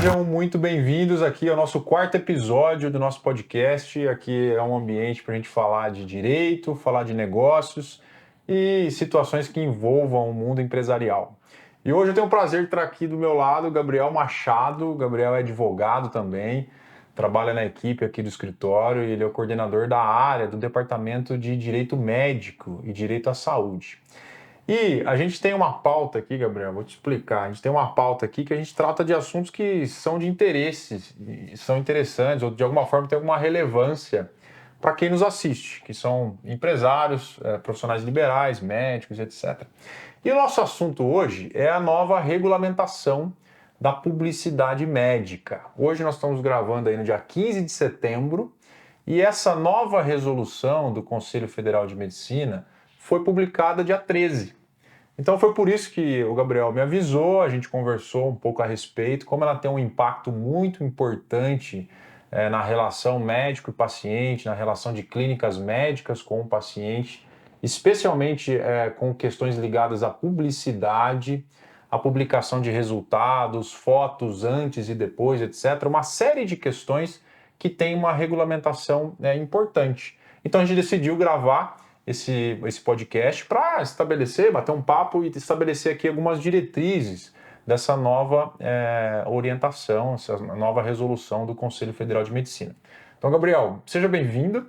Sejam muito bem-vindos aqui ao nosso quarto episódio do nosso podcast. Aqui é um ambiente para a gente falar de direito, falar de negócios e situações que envolvam o mundo empresarial. E hoje eu tenho o prazer de estar aqui do meu lado o Gabriel Machado. O Gabriel é advogado também, trabalha na equipe aqui do escritório e ele é o coordenador da área do Departamento de Direito Médico e Direito à Saúde. E a gente tem uma pauta aqui, Gabriel, vou te explicar. A gente tem uma pauta aqui que a gente trata de assuntos que são de interesse, são interessantes ou de alguma forma tem alguma relevância para quem nos assiste, que são empresários, profissionais liberais, médicos, etc. E o nosso assunto hoje é a nova regulamentação da publicidade médica. Hoje nós estamos gravando aí no dia 15 de setembro e essa nova resolução do Conselho Federal de Medicina foi publicada dia 13. Então foi por isso que o Gabriel me avisou, a gente conversou um pouco a respeito, como ela tem um impacto muito importante na relação médico e paciente, na relação de clínicas médicas com o paciente, especialmente com questões ligadas à publicidade, à publicação de resultados, fotos antes e depois, etc. Uma série de questões que tem uma regulamentação importante. Então a gente decidiu gravar esse podcast para estabelecer, bater um papo e estabelecer aqui algumas diretrizes dessa nova orientação, essa nova resolução do Conselho Federal de Medicina. Então, Gabriel, seja bem-vindo.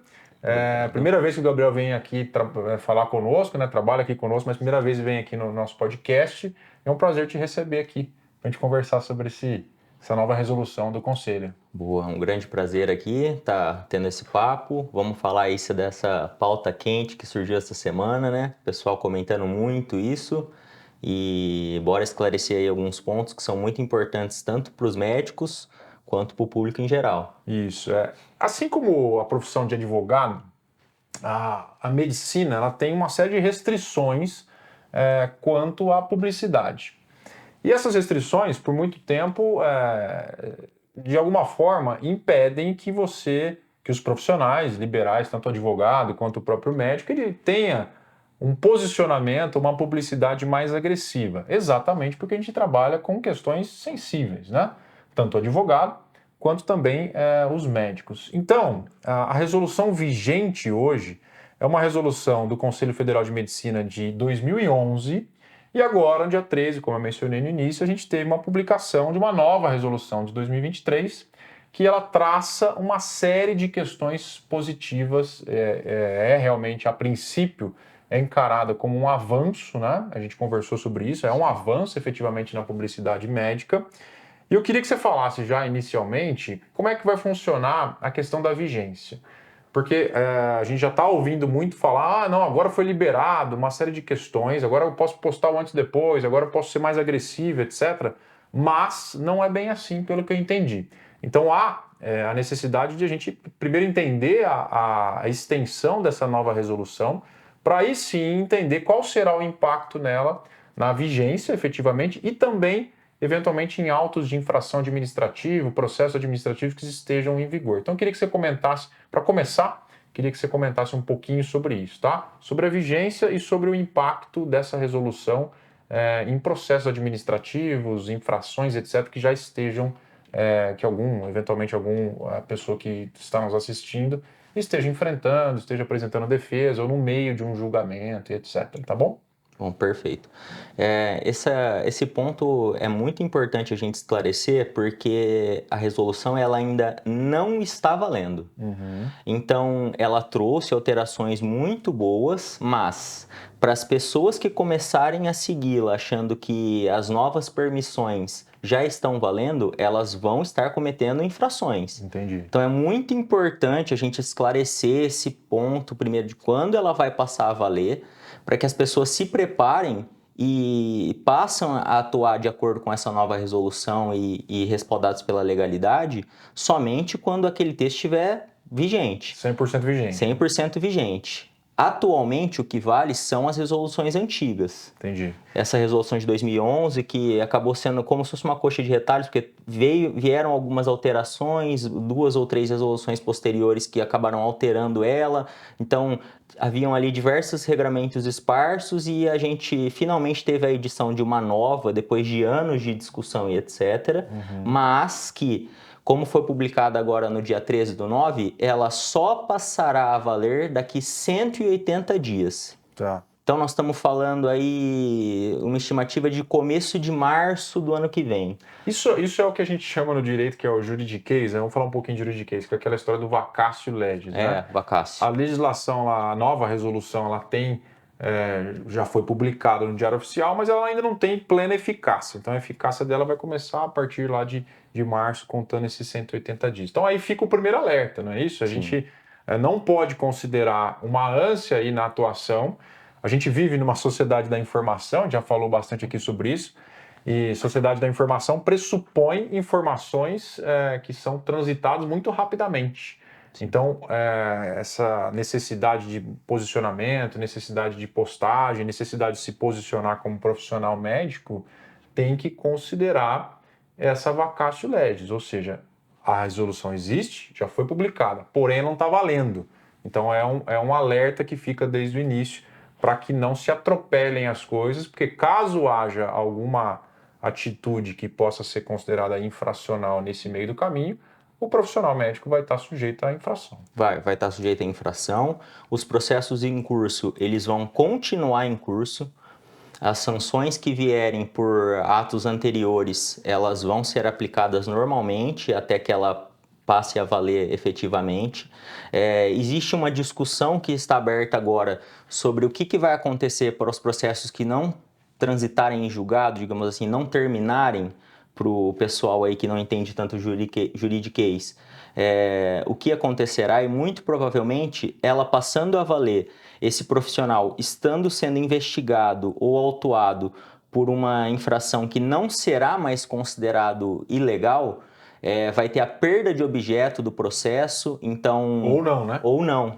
Primeira vez que o Gabriel vem aqui falar conosco, né? Trabalha aqui conosco, mas primeira vez vem aqui no nosso podcast. É um prazer te receber aqui para a gente conversar sobre essa nova resolução do Conselho. Boa, um grande prazer aqui estar tendo esse papo. Vamos falar isso dessa pauta quente que surgiu essa semana, né? O pessoal comentando muito isso e bora esclarecer aí alguns pontos que são muito importantes tanto para os médicos quanto para o público em geral. Isso, assim como a profissão de advogado, a medicina ela tem uma série de restrições quanto à publicidade. E essas restrições, por muito tempo, de alguma forma, impedem que os profissionais liberais, tanto o advogado quanto o próprio médico, ele tenha um posicionamento, uma publicidade mais agressiva. Exatamente porque a gente trabalha com questões sensíveis, né? Tanto o advogado quanto também os médicos. Então, a resolução vigente hoje é uma resolução do Conselho Federal de Medicina de 2011. E agora, no dia 13, como eu mencionei no início, a gente teve uma publicação de uma nova resolução de 2023, que ela traça uma série de questões positivas, realmente, a princípio, é encarada como um avanço, né? A gente conversou sobre isso, é um avanço efetivamente na publicidade médica. E eu queria que você falasse já inicialmente como é que vai funcionar a questão da vigência. Porque a gente já está ouvindo muito falar, não, agora foi liberado uma série de questões, agora eu posso postar o antes e depois, agora eu posso ser mais agressivo, etc. Mas não é bem assim, pelo que eu entendi. Então há a necessidade de a gente primeiro entender a extensão dessa nova resolução, para aí sim entender qual será o impacto nela, na vigência efetivamente, e também eventualmente em autos de infração administrativa, processo administrativo que estejam em vigor. Então eu queria que você comentasse, para começar, queria que você comentasse um pouquinho sobre isso, tá? Sobre a vigência e sobre o impacto dessa resolução em processos administrativos, infrações, etc., que já estejam, que eventualmente alguma pessoa que está nos assistindo esteja enfrentando, esteja apresentando defesa ou no meio de um julgamento, etc., tá bom? Bom, perfeito. Esse ponto é muito importante a gente esclarecer porque a resolução ela ainda não está valendo. Então, ela trouxe alterações muito boas, mas para as pessoas que começarem a segui-la achando que as novas permissões já estão valendo, elas vão estar cometendo infrações. Entendi. Então, é muito importante a gente esclarecer esse ponto primeiro de quando ela vai passar a valer, para que as pessoas se preparem e passam a atuar de acordo com essa nova resolução e respaldados pela legalidade somente quando aquele texto estiver vigente. 100% vigente. 100% vigente. atualmente o que vale são as resoluções antigas. Entendi. Essa resolução de 2011, que acabou sendo como se fosse uma coxa de retalhos, porque vieram algumas alterações, 2 ou 3 resoluções posteriores que acabaram alterando ela. Então, haviam ali diversos regramentos esparsos e a gente finalmente teve a edição de uma nova, depois de anos de discussão e etc. Mas que, como foi publicada agora no dia 13/9, ela só passará a valer daqui 180 dias. Tá. Então, nós estamos falando aí uma estimativa de começo de março do ano que vem. Isso é o que a gente chama no direito, que é o juridiquês, né? Vamos falar um pouquinho de juridiquês, que é aquela história do vacatio legis, né? Vacácio. A legislação, a nova resolução, ela tem, já foi publicada no Diário Oficial, mas ela ainda não tem plena eficácia. Então a eficácia dela vai começar a partir lá de março, contando esses 180 dias. Então aí fica o primeiro alerta, não é isso? A gente não pode considerar uma ânsia aí na atuação. A gente vive numa sociedade da informação, já falou bastante aqui sobre isso, e sociedade da informação pressupõe informações que são transitadas muito rapidamente. Então, essa necessidade de posicionamento, necessidade de postagem, necessidade de se posicionar como profissional médico, tem que considerar essa vacatio legis, ou seja, a resolução existe, já foi publicada, porém não está valendo. Então, é um alerta que fica desde o início para que não se atropelem as coisas, porque caso haja alguma atitude que possa ser considerada infracional nesse meio do caminho, o profissional médico vai estar sujeito à infração. Vai estar sujeito à infração. Os processos em curso, eles vão continuar em curso. As sanções que vierem por atos anteriores, elas vão ser aplicadas normalmente até que ela passe a valer efetivamente. Existe uma discussão que está aberta agora sobre o que vai acontecer para os processos que não transitarem em julgado, digamos assim, não terminarem, para o pessoal aí que não entende tanto juridiquês. O que acontecerá e muito provavelmente ela passando a valer, esse profissional estando sendo investigado ou autuado por uma infração que não será mais considerado ilegal, vai ter a perda de objeto do processo, então... Ou não, né? Ou não.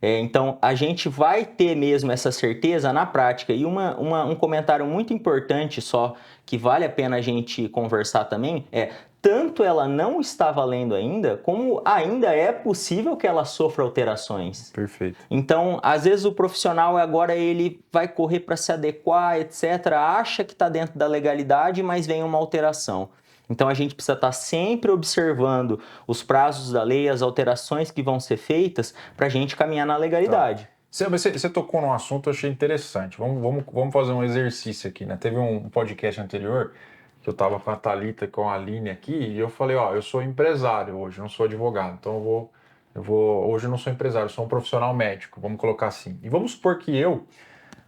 Então, a gente vai ter mesmo essa certeza na prática. E um comentário muito importante só, que vale a pena a gente conversar também, tanto ela não está valendo ainda, como ainda é possível que ela sofra alterações. Perfeito. Então, às vezes o profissional agora ele vai correr para se adequar, etc., acha que está dentro da legalidade, mas vem uma alteração. Então, a gente precisa estar sempre observando os prazos da lei, as alterações que vão ser feitas para a gente caminhar na legalidade. Tá. Você tocou num assunto que eu achei interessante. Vamos fazer um exercício aqui, né? Teve um podcast anterior que eu estava com a Thalita, com a Aline aqui, e eu falei, eu sou empresário hoje, não sou advogado. Então, hoje eu não sou empresário, eu sou um profissional médico, vamos colocar assim. E vamos supor que eu,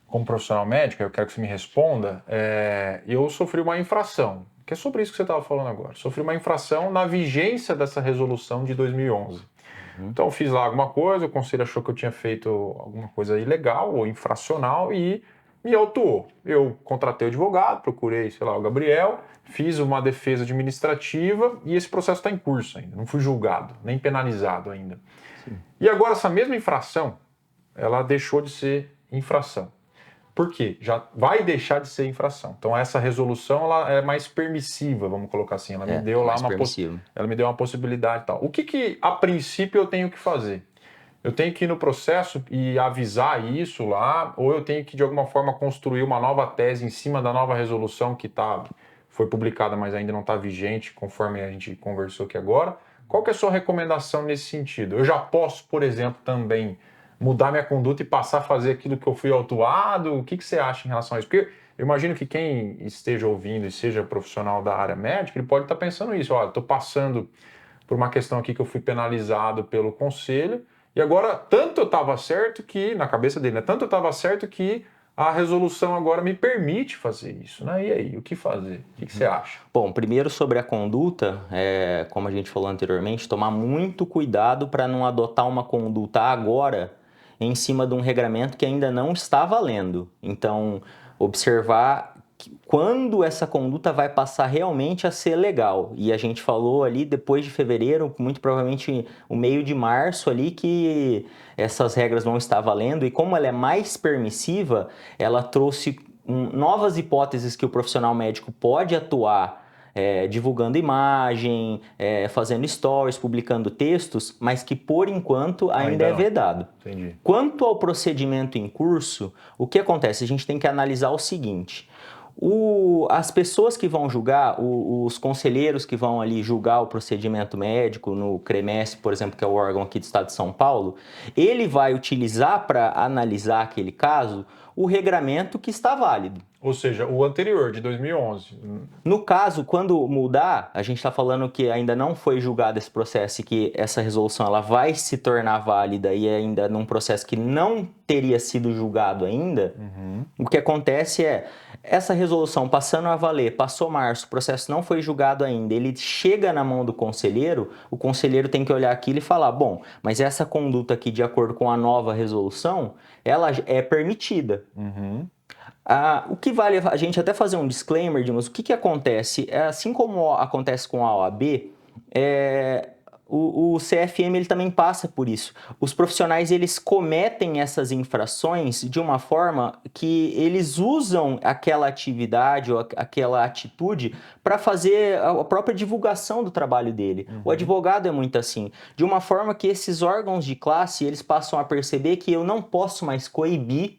como profissional médico, eu quero que você me responda, eu sofri uma infração. Que é sobre isso que você estava falando agora. Sofri uma infração na vigência dessa resolução de 2011. Então, eu fiz lá alguma coisa, o conselho achou que eu tinha feito alguma coisa ilegal ou infracional e me autuou. Eu contratei o advogado, procurei, o Gabriel, fiz uma defesa administrativa e esse processo está em curso ainda. Não fui julgado, nem penalizado ainda. Sim. E agora, essa mesma infração, ela deixou de ser infração. Por quê? Já vai deixar de ser infração. Então, essa resolução ela é mais permissiva, vamos colocar assim. Ela me deu lá ela me deu uma possibilidade e tal. O que a princípio eu tenho que fazer? Eu tenho que ir no processo e avisar isso lá, ou eu tenho que, de alguma forma, construir uma nova tese em cima da nova resolução que foi publicada, mas ainda não está vigente, conforme a gente conversou aqui agora. Qual que é a sua recomendação nesse sentido? Eu já posso, por exemplo, também mudar minha conduta e passar a fazer aquilo que eu fui autuado? O que você acha em relação a isso? Porque eu imagino que quem esteja ouvindo e seja profissional da área médica, ele pode estar pensando isso. Olha, estou passando por uma questão aqui que eu fui penalizado pelo conselho e agora tanto eu estava certo que, na cabeça dele, né? Tanto eu estava certo que a resolução agora me permite fazer isso, né? E aí, o que fazer? O que você acha? Bom, primeiro sobre a conduta, como a gente falou anteriormente, tomar muito cuidado para não adotar uma conduta agora em cima de um regramento que ainda não está valendo. Então, observar quando essa conduta vai passar realmente a ser legal. E a gente falou ali depois de fevereiro, muito provavelmente o meio de março ali, que essas regras vão estar valendo. E como ela é mais permissiva, ela trouxe novas hipóteses que o profissional médico pode atuar, divulgando imagem, fazendo stories, publicando textos, mas que por enquanto ainda é não. vedado. Entendi. Quanto ao procedimento em curso, o que acontece? A gente tem que analisar o seguinte: as pessoas que vão julgar, os conselheiros que vão ali julgar o procedimento médico no CREMESP, por exemplo, que é o órgão aqui do estado de São Paulo, ele vai utilizar para analisar aquele caso o regramento que está válido. Ou seja, o anterior, de 2011. No caso, quando mudar, a gente está falando que ainda não foi julgado esse processo e que essa resolução ela vai se tornar válida e ainda num processo que não teria sido julgado ainda, o que acontece é, essa resolução passando a valer, passou março, o processo não foi julgado ainda, ele chega na mão do conselheiro, o conselheiro tem que olhar aquilo e falar, bom, mas essa conduta aqui, de acordo com a nova resolução, ela é permitida. O que vale a gente até fazer um disclaimer, mas o que acontece? Assim como acontece com a OAB, o CFM ele também passa por isso. Os profissionais eles cometem essas infrações de uma forma que eles usam aquela atividade ou aquela atitude para fazer a própria divulgação do trabalho dele. O advogado é muito assim, de uma forma que esses órgãos de classe eles passam a perceber que eu não posso mais coibir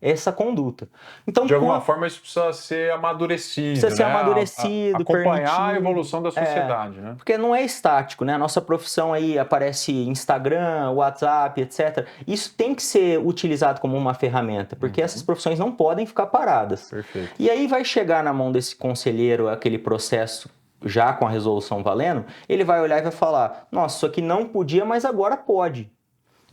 essa conduta. Então, de alguma forma isso precisa ser amadurecido, precisa ser amadurecido, acompanhar permitido. a evolução da sociedade, né? Porque não é estático, né? A nossa profissão aí aparece Instagram, WhatsApp, etc. Isso tem que ser utilizado como uma ferramenta, porque essas profissões não podem ficar paradas. Perfeito. E aí vai chegar na mão desse conselheiro aquele processo já com a resolução valendo, ele vai olhar e vai falar, nossa, isso aqui não podia, mas agora pode.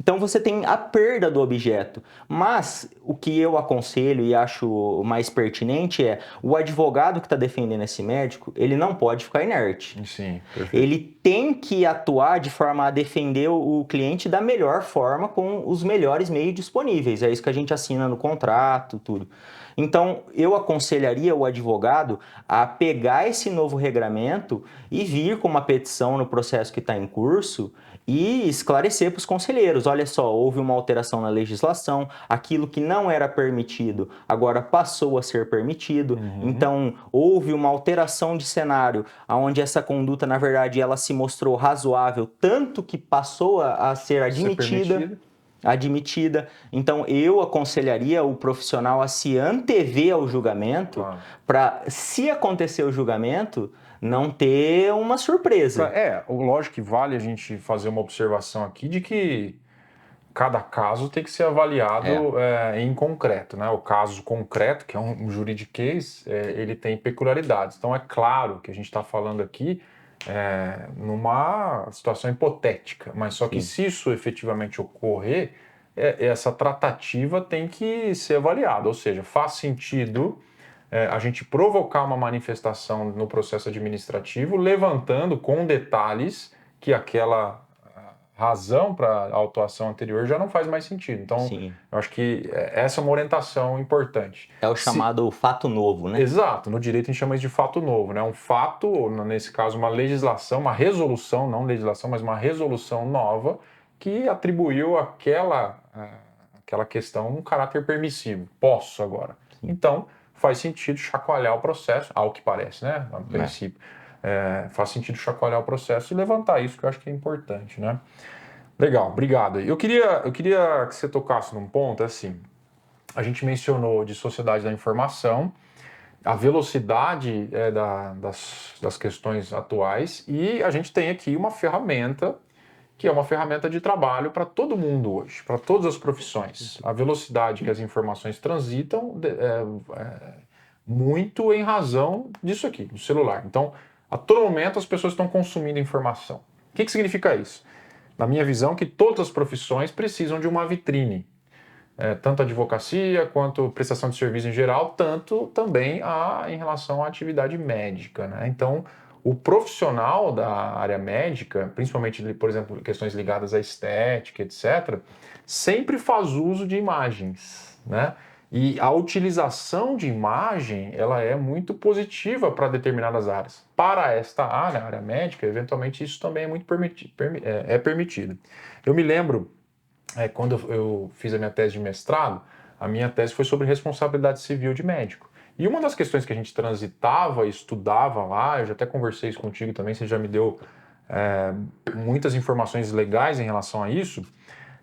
Então você tem a perda do objeto, mas o que eu aconselho e acho mais pertinente é o advogado que está defendendo esse médico, ele não pode ficar inerte. Sim, perfeito. Ele tem que atuar de forma a defender o cliente da melhor forma com os melhores meios disponíveis. É isso que a gente assina no contrato, tudo. Então, eu aconselharia o advogado a pegar esse novo regramento e vir com uma petição no processo que está em curso e esclarecer para os conselheiros, olha só, houve uma alteração na legislação, aquilo que não era permitido agora passou a ser permitido, então houve uma alteração de cenário, onde essa conduta, na verdade, ela se mostrou razoável, tanto que passou a ser admitida. Então, eu aconselharia o profissional a se antever ao julgamento, para, se acontecer o julgamento, não ter uma surpresa. Lógico que vale a gente fazer uma observação aqui de que cada caso tem que ser avaliado em concreto, né? O caso concreto, que é um juridiquês, ele tem peculiaridades. Então, é claro que a gente está falando aqui numa situação hipotética, mas só que se isso efetivamente ocorrer, essa tratativa tem que ser avaliada, ou seja, faz sentido a gente provocar uma manifestação no processo administrativo, levantando com detalhes que aquela razão para a autuação anterior já não faz mais sentido. Então, eu acho que essa é uma orientação importante. É o chamado fato novo, né? Exato. No direito a gente chama isso de fato novo, né? Um fato, nesse caso, uma legislação, uma resolução, não legislação, mas uma resolução nova que atribuiu aquela questão um caráter permissivo. Posso agora. Então, faz sentido chacoalhar o processo, ao que parece, né? A princípio. Faz sentido chacoalhar o processo e levantar isso, que eu acho que é importante, né? Legal, obrigado. Eu queria que você tocasse num ponto, assim, a gente mencionou de sociedade da informação, a velocidade das questões atuais, e a gente tem aqui uma ferramenta que é uma ferramenta de trabalho para todo mundo hoje, para todas as profissões. A velocidade que as informações transitam muito em razão disso aqui, do celular. Então, a todo momento as pessoas estão consumindo informação. O que significa isso? Na minha visão, que todas as profissões precisam de uma vitrine. Tanto a advocacia quanto prestação de serviço em geral, tanto também em relação à atividade médica, né? Então, o profissional da área médica, principalmente, por exemplo, questões ligadas à estética, etc., sempre faz uso de imagens, né? E a utilização de imagem, ela é muito positiva para determinadas áreas. Para esta área, a área médica, eventualmente isso também é muito permitido. Eu me lembro, quando eu fiz a minha tese de mestrado, a minha tese foi sobre responsabilidade civil de médico. E uma das questões que a gente transitava e estudava lá, eu já até conversei isso contigo também, você já me deu muitas informações legais em relação a isso,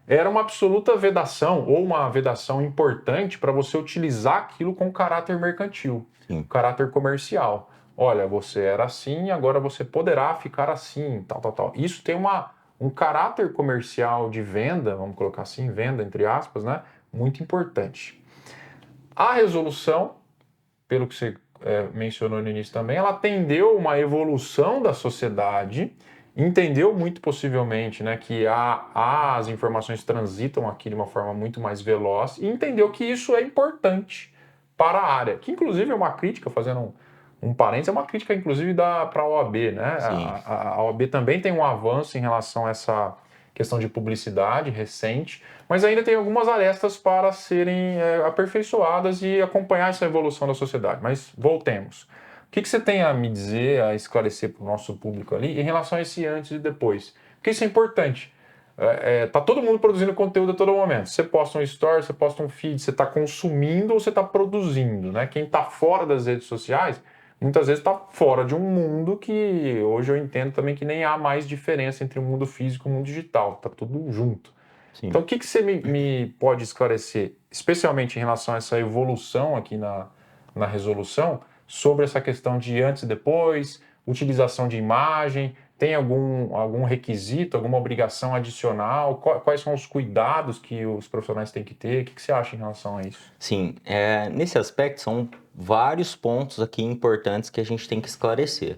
era uma absoluta vedação, ou uma vedação importante para você utilizar aquilo com caráter mercantil, caráter comercial. Olha, você era assim, agora você poderá ficar assim, tal, tal, tal. Isso tem um caráter comercial de venda, vamos colocar assim, venda entre aspas, né? Muito importante. A resolução, pelo que você mencionou no início também, ela atendeu uma evolução da sociedade, entendeu muito possivelmente, né, que as informações transitam aqui de uma forma muito mais veloz e entendeu que isso é importante para a área, que inclusive é uma crítica, fazendo um parênteses, é uma crítica inclusive para a OAB, né? A OAB também tem um avanço em relação a essa questão de publicidade recente, mas ainda tem algumas arestas para serem aperfeiçoadas e acompanhar essa evolução da sociedade. Mas voltemos. O que você tem a me dizer, a esclarecer para o nosso público ali em relação a esse antes e depois? Porque isso é importante. Tá todo mundo produzindo conteúdo a todo momento. Você posta um story, você posta um feed, você está consumindo ou você está produzindo, né? Quem está fora das redes sociais, muitas vezes está fora de um mundo que hoje eu entendo também que nem há mais diferença entre o mundo físico e o mundo digital. Está tudo junto. Sim. Então, o que você me pode esclarecer, especialmente em relação a essa evolução aqui na resolução, sobre essa questão de antes e depois, utilização de imagem, tem algum requisito, alguma obrigação adicional? Quais são os cuidados que os profissionais têm que ter? O que você acha em relação a isso? Sim, nesse aspecto são vários pontos aqui importantes que a gente tem que esclarecer.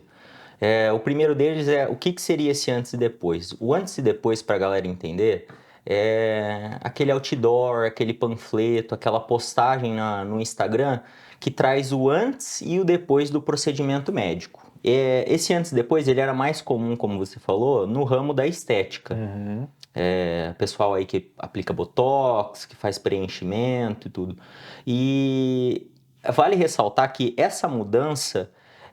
O primeiro deles é o que seria esse antes e depois. O antes e depois, para a galera entender, é aquele outdoor, aquele panfleto, aquela postagem no Instagram que traz o antes e o depois do procedimento médico. Esse antes e depois ele era mais comum, como você falou, no ramo da estética. Uhum. Pessoal aí que aplica botox, que faz preenchimento e tudo. E vale ressaltar que essa mudança,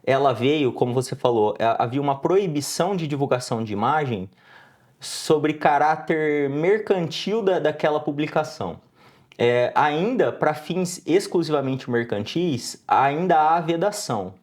ela veio, como você falou, havia uma proibição de divulgação de imagem sobre caráter mercantil daquela publicação. Ainda, para fins exclusivamente mercantis, ainda há vedação.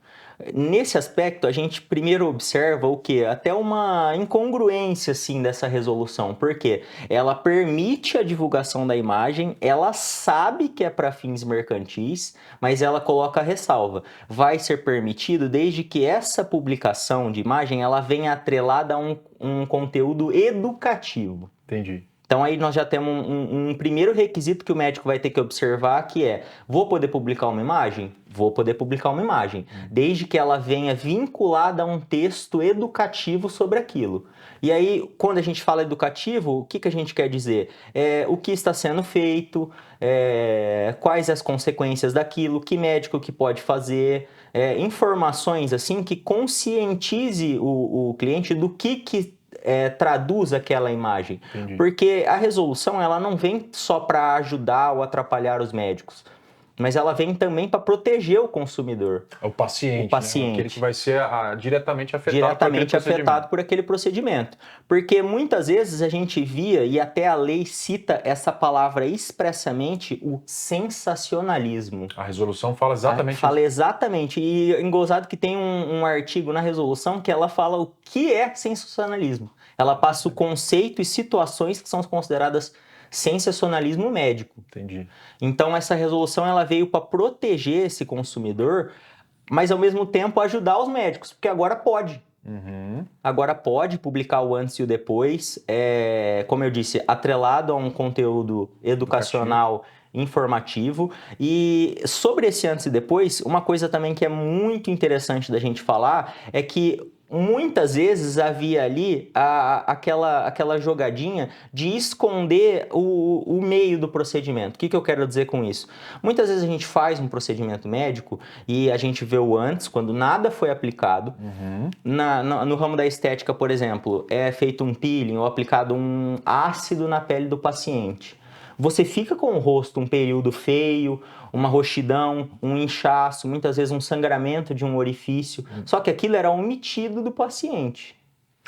Nesse aspecto, a gente primeiro observa o quê? Até uma incongruência, assim, dessa resolução. Porque ela permite a divulgação da imagem, ela sabe que é para fins mercantis, mas ela coloca a ressalva. Vai ser permitido desde que essa publicação de imagem ela venha atrelada a um conteúdo educativo. Entendi. Então aí nós já temos um primeiro requisito que o médico vai ter que observar, que é: vou poder publicar uma imagem? Vou poder publicar uma imagem, desde que ela venha vinculada a um texto educativo sobre aquilo. E aí, quando a gente fala educativo, o que a gente quer dizer? O que está sendo feito, quais as consequências daquilo, que médico que pode fazer, informações assim que conscientize o cliente do que traduz aquela imagem. Entendi. Porque a resolução ela não vem só para ajudar ou atrapalhar os médicos, mas ela vem também para proteger o consumidor. O paciente. O paciente. Né? Aquele que vai ser diretamente afetado por aquele procedimento. Porque muitas vezes a gente via, e até a lei cita essa palavra expressamente, o sensacionalismo. A resolução fala exatamente isso. Fala exatamente. E engozado que tem um artigo na resolução que ela fala o que é sensacionalismo. Ela passa o conceito e situações que são consideradas sensacionalismo médico. Entendi. Então essa resolução ela veio para proteger esse consumidor, mas ao mesmo tempo ajudar os médicos, porque agora pode. Uhum. Agora pode publicar o antes e o depois, como eu disse, atrelado a um conteúdo educacional, informativo. E sobre esse antes e depois, uma coisa também que é muito interessante da gente falar é que muitas vezes havia ali aquela jogadinha de esconder o meio do procedimento. O que eu quero dizer com isso? Muitas vezes a gente faz um procedimento médico e a gente vê o antes, quando nada foi aplicado. Uhum. No ramo da estética, por exemplo, é feito um peeling ou aplicado um ácido na pele do paciente. você fica com o rosto um período feio, uma roxidão, um inchaço, muitas vezes um sangramento de um orifício. Só que aquilo era omitido do paciente.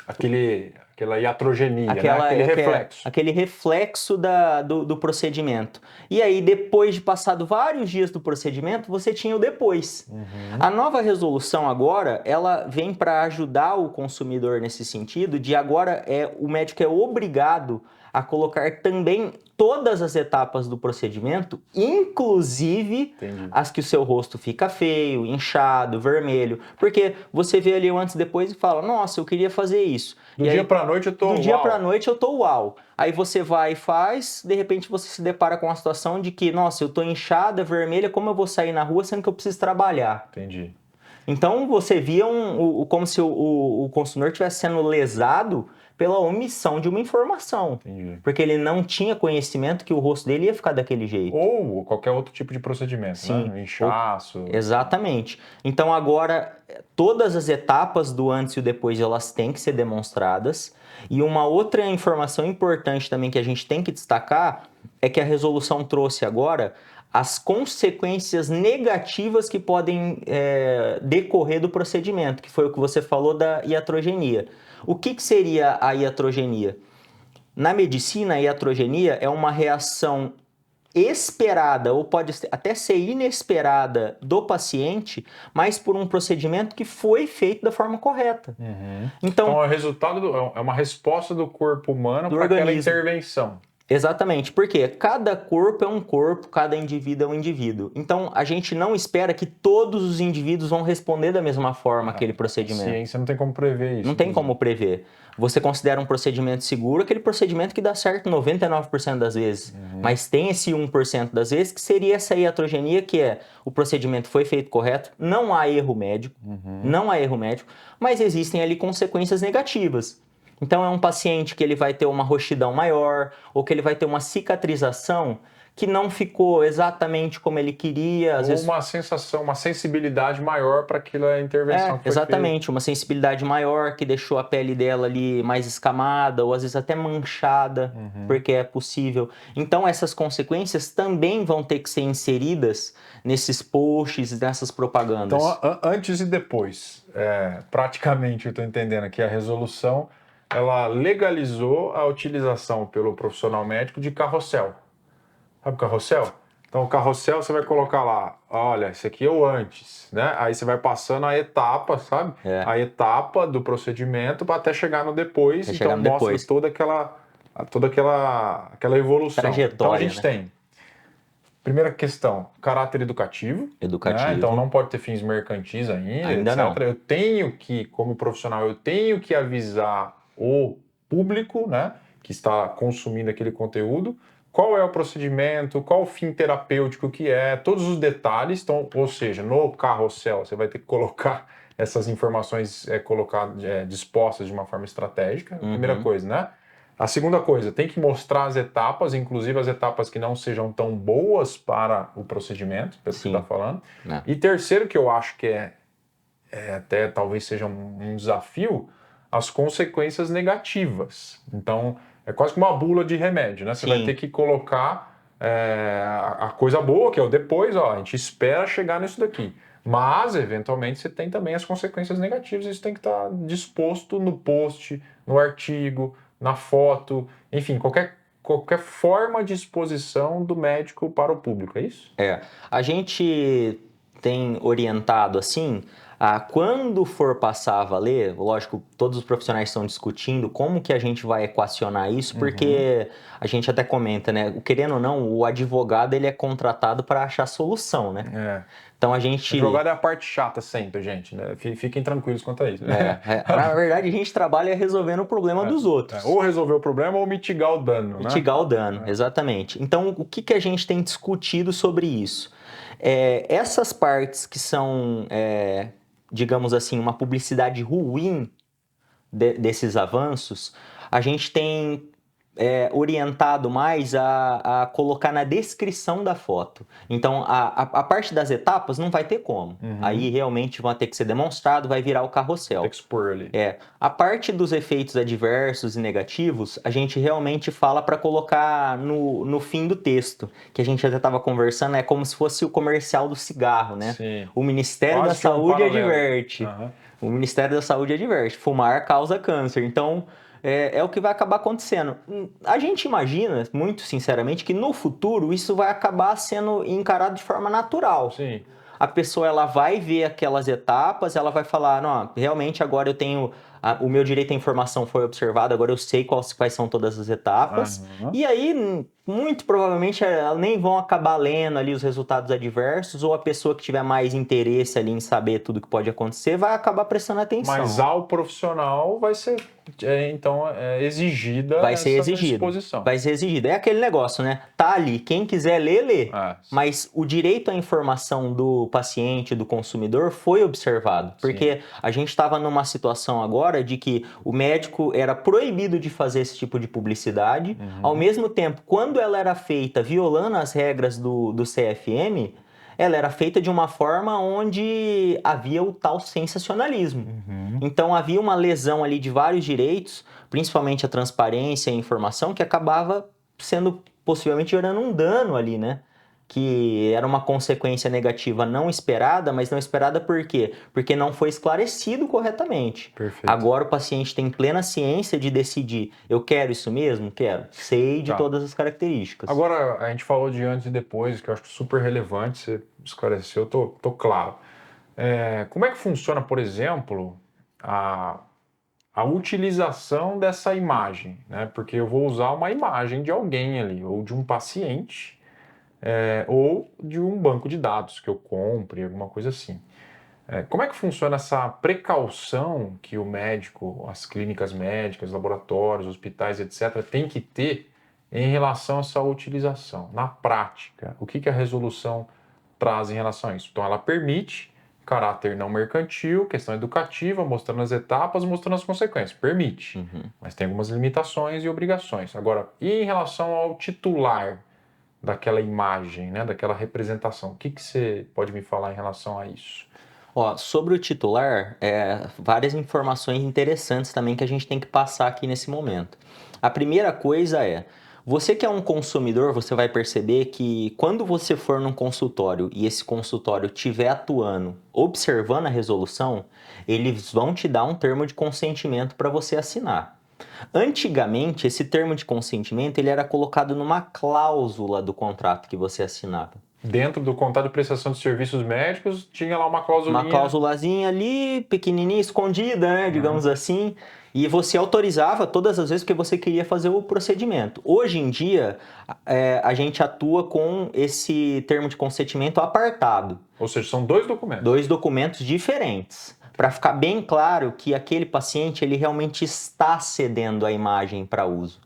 Aquela iatrogenia, né? Aquele reflexo. Aquele reflexo do procedimento. E aí, depois de passado vários dias do procedimento, você tinha o depois. A nova resolução agora, ela vem para ajudar o consumidor nesse sentido, de agora o médico é obrigado a colocar também todas as etapas do procedimento, inclusive as que o seu rosto fica feio, inchado, vermelho. Porque você vê ali o antes e depois e fala, nossa, eu queria fazer isso. Do dia pra noite eu tô uau. Do dia pra noite eu tô uau. Aí você vai e faz, de repente você se depara com a situação de que, nossa, eu tô inchada, vermelha, como eu vou sair na rua sendo que eu preciso trabalhar? Entendi. Então você via como se o consumidor estivesse sendo lesado pela omissão de uma informação. Entendi. Porque ele não tinha conhecimento que o rosto dele ia ficar daquele jeito. Ou qualquer outro tipo de procedimento, Sim. né? Inchaço. Exatamente. Então agora, todas as etapas do antes e o depois, elas têm que ser demonstradas. E uma outra informação importante também que a gente tem que destacar é que a resolução trouxe agora as consequências negativas que podem decorrer do procedimento, que foi o que você falou da iatrogenia. O que seria a iatrogenia? Na medicina, a iatrogenia é uma reação esperada, ou pode até ser inesperada do paciente, mas por um procedimento que foi feito da forma correta. Então é o resultado, é uma resposta do corpo humano para aquela intervenção. Exatamente, porque cada corpo é um corpo, cada indivíduo é um indivíduo. Então, a gente não espera que todos os indivíduos vão responder da mesma forma aquele procedimento. Ciência não tem como prever isso. Não tem como prever. Você considera um procedimento seguro aquele procedimento que dá certo 99% das vezes. Mas tem esse 1% das vezes que seria essa iatrogenia, que é o procedimento foi feito correto, não há erro médico, não há erro médico, mas existem ali consequências negativas. Então é um paciente que ele vai ter uma roxidão maior ou que ele vai ter uma cicatrização que não ficou exatamente como ele queria. Ou uma sensação, uma sensibilidade maior para aquela intervenção que foi exatamente, feita. uma sensibilidade maior que deixou a pele dela ali mais escamada ou às vezes até manchada, porque é possível. Então essas consequências também vão ter que ser inseridas nesses posts, nessas propagandas. Então antes e depois, praticamente eu estou entendendo aqui a resolução, ela legalizou a utilização pelo profissional médico de carrossel. Sabe o carrossel? Então, o carrossel você vai colocar lá, olha, esse aqui é o antes, né? Aí você vai passando a etapa, sabe? A etapa do procedimento para até chegar no depois. Então, mostra toda aquela evolução. Trajetória, então, a gente né? tem, primeira questão, caráter educativo. Né? Então, não pode ter fins mercantis ainda, etc. Não. Eu tenho que, como profissional, eu tenho que avisar o público, né, que está consumindo aquele conteúdo, qual é o procedimento, qual o fim terapêutico que é, todos os detalhes. Então, ou seja, no carrossel você vai ter que colocar essas informações dispostas de uma forma estratégica, primeira coisa, né? A segunda coisa, tem que mostrar as etapas, inclusive as etapas que não sejam tão boas para o procedimento, pelo que você está falando. E terceiro, que eu acho que até talvez seja um desafio, as consequências negativas. Então, é quase que uma bula de remédio, né? Você vai ter que colocar a coisa boa, que é o depois, a gente espera chegar nisso daqui. Mas, eventualmente, você tem também as consequências negativas, isso tem que estar disposto no post, no artigo, na foto, enfim, qualquer forma de exposição do médico para o público, é isso? A gente tem orientado assim, quando for passar a valer, lógico, todos os profissionais estão discutindo como que a gente vai equacionar isso, porque a gente até comenta, né, querendo ou não, o advogado ele é contratado para achar solução, né? Então a gente... Advogado é a parte chata sempre, gente, né? Fiquem tranquilos quanto a isso. Na verdade, a gente trabalha resolvendo o problema dos outros. Ou resolver o problema ou mitigar o dano, Mitigar o dano, exatamente. Então, o que a gente tem discutido sobre isso? Essas partes que são, digamos assim, uma publicidade ruim desses avanços, a gente tem orientado mais a colocar na descrição da foto. Então, a parte das etapas não vai ter como. Aí realmente vai ter que ser demonstrado, vai virar o carrossel. Tem que expor ali. A parte dos efeitos adversos e negativos, a gente realmente fala para colocar no fim do texto, que a gente até estava conversando, é como se fosse o comercial do cigarro, né? Sim. O Ministério Quase da que é um Saúde paralelo. adverte. O Ministério da Saúde adverte, fumar causa câncer. Então, é o que vai acabar acontecendo. A gente imagina, muito sinceramente, que no futuro isso vai acabar sendo encarado de forma natural. Sim. A pessoa ela vai ver aquelas etapas, ela vai falar, não, realmente agora eu tenho... o meu direito à informação foi observado, agora eu sei quais são todas as etapas. E aí, muito provavelmente, elas nem vão acabar lendo ali os resultados adversos, ou a pessoa que tiver mais interesse ali em saber tudo que pode acontecer vai acabar prestando atenção. Mas ao profissional vai ser, então, exigida essa exposição. Vai ser exigido. É aquele negócio, né? Tá ali, quem quiser ler, lê. Mas o direito à informação do paciente, do consumidor, foi observado. Porque a gente estava numa situação agora de que o médico era proibido de fazer esse tipo de publicidade. Ao mesmo tempo, quando ela era feita violando as regras do CFM, ela era feita de uma forma onde havia o tal sensacionalismo. Então havia uma lesão ali de vários direitos, principalmente a transparência e a informação, que acabava sendo possivelmente gerando um dano ali, né? Que era uma consequência negativa não esperada, mas não esperada por quê? Porque não foi esclarecido corretamente. Perfeito. Agora o paciente tem plena ciência de decidir, eu quero isso mesmo? Quero. Sei de todas as características. Agora, a gente falou de antes e depois, que eu acho super relevante, você esclareceu, tô claro. Como é que funciona, por exemplo, a utilização dessa imagem, né? Porque eu vou usar uma imagem de alguém ali, ou de um paciente, ou de um banco de dados que eu compre, alguma coisa assim. Como é que funciona essa precaução que o médico, as clínicas médicas, laboratórios, hospitais, etc., tem que ter em relação a essa utilização? Na prática, o que a resolução traz em relação a isso? Então, ela permite caráter não mercantil, questão educativa, mostrando as etapas, mostrando as consequências. Permite, mas tem algumas limitações e obrigações. Agora, e em relação ao titular daquela imagem, né, daquela representação, o que você pode me falar em relação a isso? Sobre o titular, várias informações interessantes também que a gente tem que passar aqui nesse momento. A primeira coisa você que é um consumidor, você vai perceber que quando você for num consultório e esse consultório estiver atuando, observando a resolução, eles vão te dar um termo de consentimento para você assinar. Antigamente, esse termo de consentimento ele era colocado numa cláusula do contrato que você assinava. Dentro do contrato de prestação de serviços médicos, tinha lá uma cláusula. Uma cláusulazinha ali, pequenininha, escondida, né, digamos assim. E você autorizava todas as vezes que você queria fazer o procedimento. Hoje em dia, a gente atua com esse termo de consentimento apartado. Ou seja, são dois documentos. Dois documentos diferentes. Para ficar bem claro que aquele paciente ele realmente está cedendo a imagem para uso.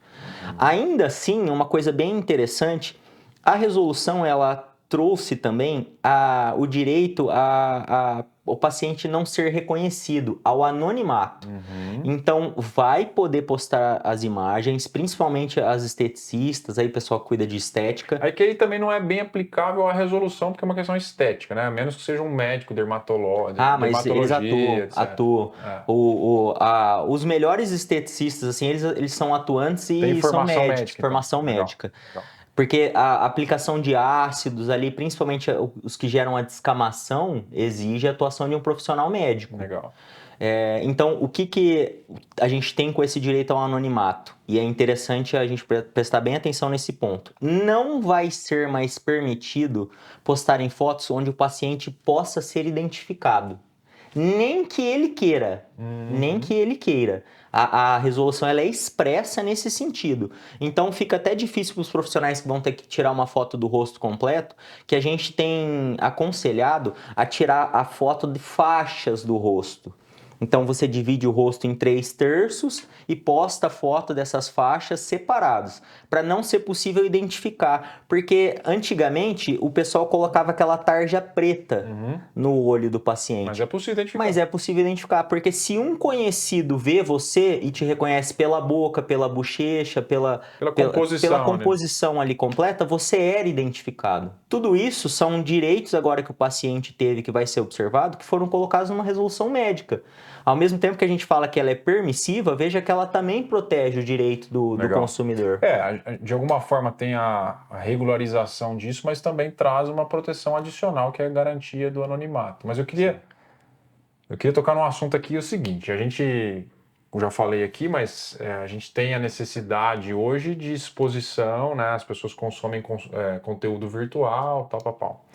Ainda assim, uma coisa bem interessante, a resolução ela trouxe também o direito o paciente não ser reconhecido, ao anonimato. Então, vai poder postar as imagens, principalmente as esteticistas, aí o pessoal que cuida de estética. Aí que aí também não é bem aplicável à resolução, porque é uma questão estética, né? A menos que seja um médico dermatológico. Mas eles atuam. Os melhores esteticistas, assim, eles são atuantes e são médicos, formação médica. Legal. Porque a aplicação de ácidos ali, principalmente os que geram a descamação, exige a atuação de um profissional médico. Legal. Então, o que a gente tem com esse direito ao anonimato? E é interessante a gente prestar bem atenção nesse ponto. Não vai ser mais permitido postarem fotos onde o paciente possa ser identificado. Nem que ele queira. Nem que ele queira. A resolução ela é expressa nesse sentido. Então fica até difícil para os profissionais que vão ter que tirar uma foto do rosto completo, que a gente tem aconselhado a tirar a foto de faixas do rosto. Então você divide o rosto em 3/3 e posta a foto dessas faixas separados, para não ser possível identificar, porque antigamente o pessoal colocava aquela tarja preta no olho do paciente. Mas é possível identificar. Mas é possível identificar, porque se um conhecido vê você e te reconhece pela boca, pela bochecha, pela composição ali completa, você era identificado. Tudo isso são direitos agora que o paciente teve, que vai ser observado, que foram colocados numa resolução médica. Ao mesmo tempo que a gente fala que ela é permissiva, veja que ela também protege o direito do consumidor. De alguma forma tem a regularização disso, mas também traz uma proteção adicional, que é a garantia do anonimato. Mas eu queria tocar num assunto aqui, o seguinte, eu já falei aqui, mas a gente tem a necessidade hoje de exposição, né? As pessoas consomem conteúdo virtual, tal.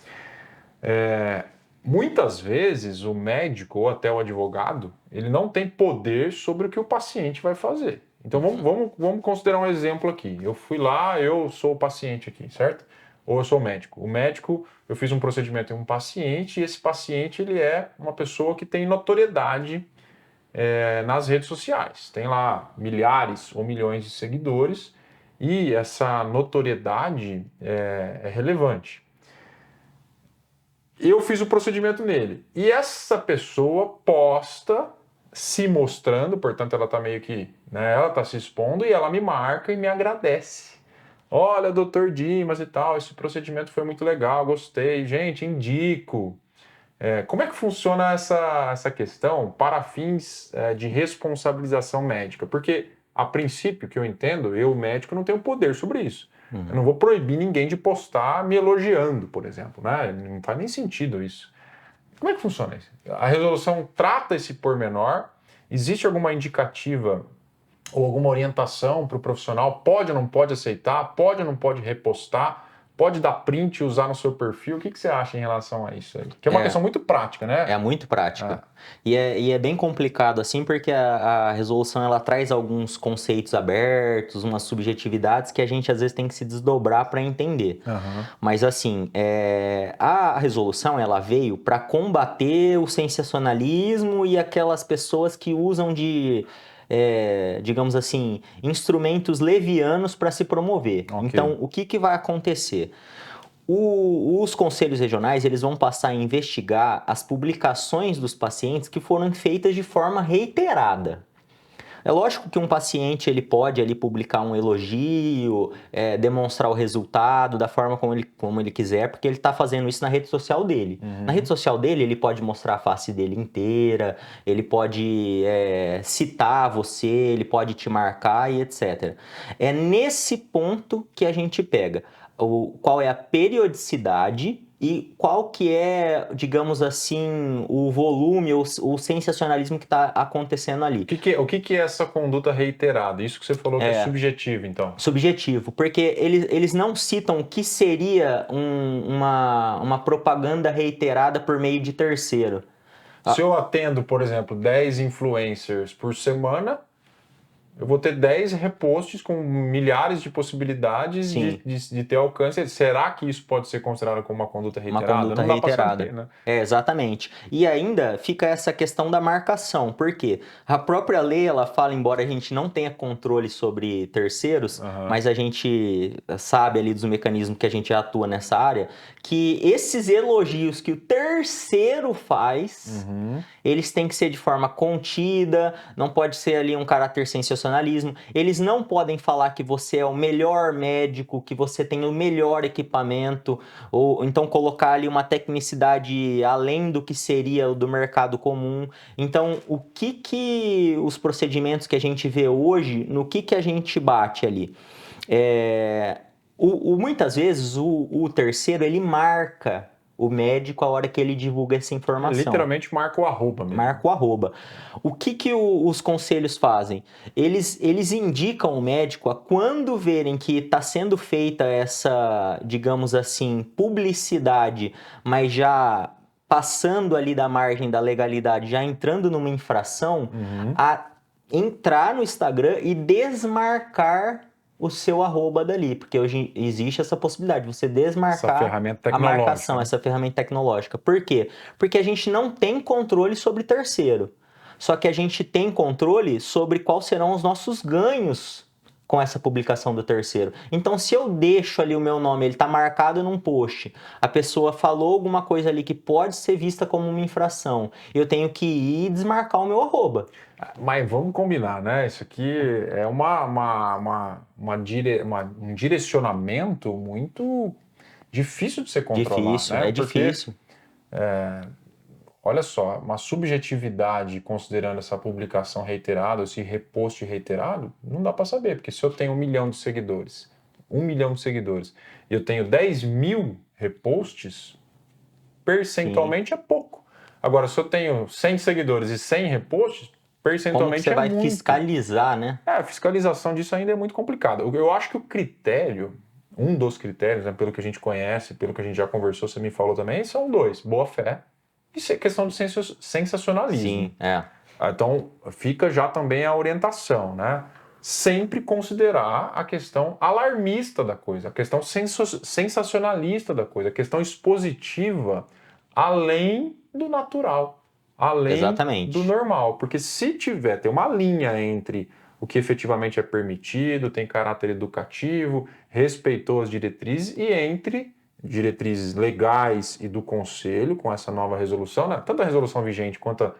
Muitas vezes o médico ou até o advogado, ele não tem poder sobre o que o paciente vai fazer. Então vamos considerar um exemplo aqui. Eu fui lá, eu sou o paciente aqui, certo? Ou eu sou o médico. O médico, eu fiz um procedimento em um paciente e esse paciente ele é uma pessoa que tem notoriedade nas redes sociais. Tem lá milhares ou milhões de seguidores e essa notoriedade é relevante. Eu fiz o procedimento nele. E essa pessoa posta se mostrando, portanto ela está meio que, né, ela está se expondo e ela me marca e me agradece. Olha, doutor Dimas e tal, esse procedimento foi muito legal, gostei. Gente, indico. Como é que funciona essa questão para fins de responsabilização médica? Porque, a princípio, que eu entendo, eu, médico, não tenho poder sobre isso. Eu não vou proibir ninguém de postar me elogiando, por exemplo, né? Não faz nem sentido isso. Como é que funciona isso? A resolução trata esse pormenor? Existe alguma indicativa ou alguma orientação para o profissional? Pode ou não pode aceitar? Pode ou não pode repostar? Pode dar print e usar no seu perfil? O que você acha em relação a isso aí? Que é uma questão muito prática, né? É muito prática. E é bem complicado, assim, porque a resolução, ela traz alguns conceitos abertos, umas subjetividades que a gente, às vezes, tem que se desdobrar para entender. Mas, assim, a resolução, ela veio para combater o sensacionalismo e aquelas pessoas que usam de... digamos assim, instrumentos levianos para se promover. Okay. Então, o que vai acontecer? Os conselhos regionais, eles vão passar a investigar as publicações dos pacientes que foram feitas de forma reiterada. É lógico que um paciente ele pode ali publicar um elogio, demonstrar o resultado da forma como ele quiser, porque ele está fazendo isso na rede social dele. Na rede social dele, ele pode mostrar a face dele inteira, ele pode citar você, ele pode te marcar e etc. É nesse ponto que a gente pega qual é a periodicidade e qual que é, digamos assim, o volume, o sensacionalismo que está acontecendo ali. O que é essa conduta reiterada? Isso que você falou que é subjetivo, então? Subjetivo, porque eles não citam o que seria uma propaganda reiterada por meio de terceiro. Se eu atendo, por exemplo, 10 influencers por semana, eu vou ter 10 reposts com milhares de possibilidades de ter alcance. Será que isso pode ser considerado como uma conduta reiterada? Uma conduta reiterada. Né? Exatamente. E ainda fica essa questão da marcação. Por quê? A própria lei, ela fala, embora a gente não tenha controle sobre terceiros, mas a gente sabe ali dos mecanismos que a gente atua nessa área, que esses elogios que o terceiro faz, eles têm que ser de forma contida, não pode ser ali um caráter sensacionalismo. Eles não podem falar que você é o melhor médico, que você tem o melhor equipamento, ou então colocar ali uma tecnicidade além do que seria o do mercado comum. Então, o que os procedimentos que a gente vê hoje, no que a gente bate ali? Muitas vezes o terceiro, ele marca o médico a hora que ele divulga essa informação. Literalmente marca o arroba mesmo. Marca o arroba. O que os conselhos fazem? Eles indicam o médico a quando verem que está sendo feita essa, digamos assim, publicidade, mas já passando ali da margem da legalidade, já entrando numa infração, a entrar no Instagram e desmarcar o seu arroba dali, porque hoje existe essa possibilidade de você desmarcar a marcação, essa ferramenta tecnológica. Por quê? Porque a gente não tem controle sobre terceiro. só que a gente tem controle sobre quais serão os nossos ganhos com essa publicação do terceiro. Então, se eu deixo ali o meu nome, ele está marcado num post, a pessoa falou alguma coisa ali que pode ser vista como uma infração, eu tenho que ir desmarcar o meu arroba. Mas vamos combinar, né? Isso aqui é um direcionamento muito difícil de ser controlado. Difícil, né? é difícil. Olha só, uma subjetividade considerando essa publicação reiterada, esse repost reiterado, não dá para saber, porque se eu tenho 1 milhão de seguidores, 1 milhão de seguidores, e eu tenho 10 mil reposts, percentualmente é pouco. Agora, se eu tenho 100 seguidores e 100 reposts, percentualmente Como que você vai muito. fiscalizar, né? A fiscalização disso ainda é muito complicado. Eu acho que o critério, um dos critérios, né, pelo que a gente conhece, pelo que a gente já conversou, você me falou também, são dois: boa fé e questão de sensacionalismo. Sim, é. Então, fica já também a orientação, né? Sempre considerar a questão alarmista da coisa, a questão sensacionalista da coisa, a questão expositiva, além do natural, além Exatamente. do normal. Porque se tem uma linha entre o que efetivamente é permitido, tem caráter educativo, respeitou as diretrizes, e entre diretrizes legais e do Conselho, com essa nova resolução, né? Tanto a resolução vigente quanto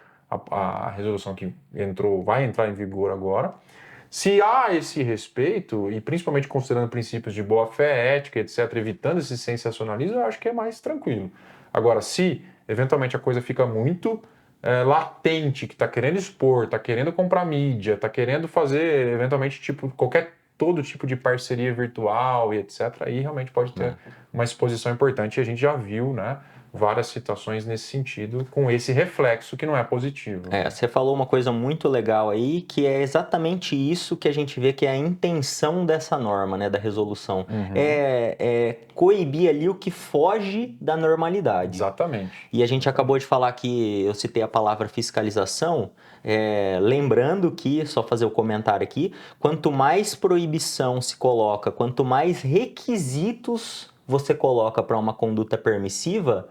a resolução que vai entrar em vigor agora. Se há esse respeito, e principalmente considerando princípios de boa-fé, ética, etc., evitando esse sensacionalismo, eu acho que é mais tranquilo. Agora, se eventualmente a coisa fica muito latente, que está querendo expor, está querendo comprar mídia, está querendo fazer, eventualmente, todo tipo de parceria virtual e etc., aí realmente pode ter uma exposição importante, e a gente já viu, né, várias situações nesse sentido, com esse reflexo que não é positivo. Você falou uma coisa muito legal aí, que é exatamente isso que a gente vê que é a intenção dessa norma, né, da resolução. É coibir ali o que foge da normalidade. Exatamente. E a gente acabou de falar que eu citei a palavra fiscalização, lembrando que, só fazer o comentário aqui, quanto mais proibição se coloca, quanto mais requisitos você coloca para uma conduta permissiva,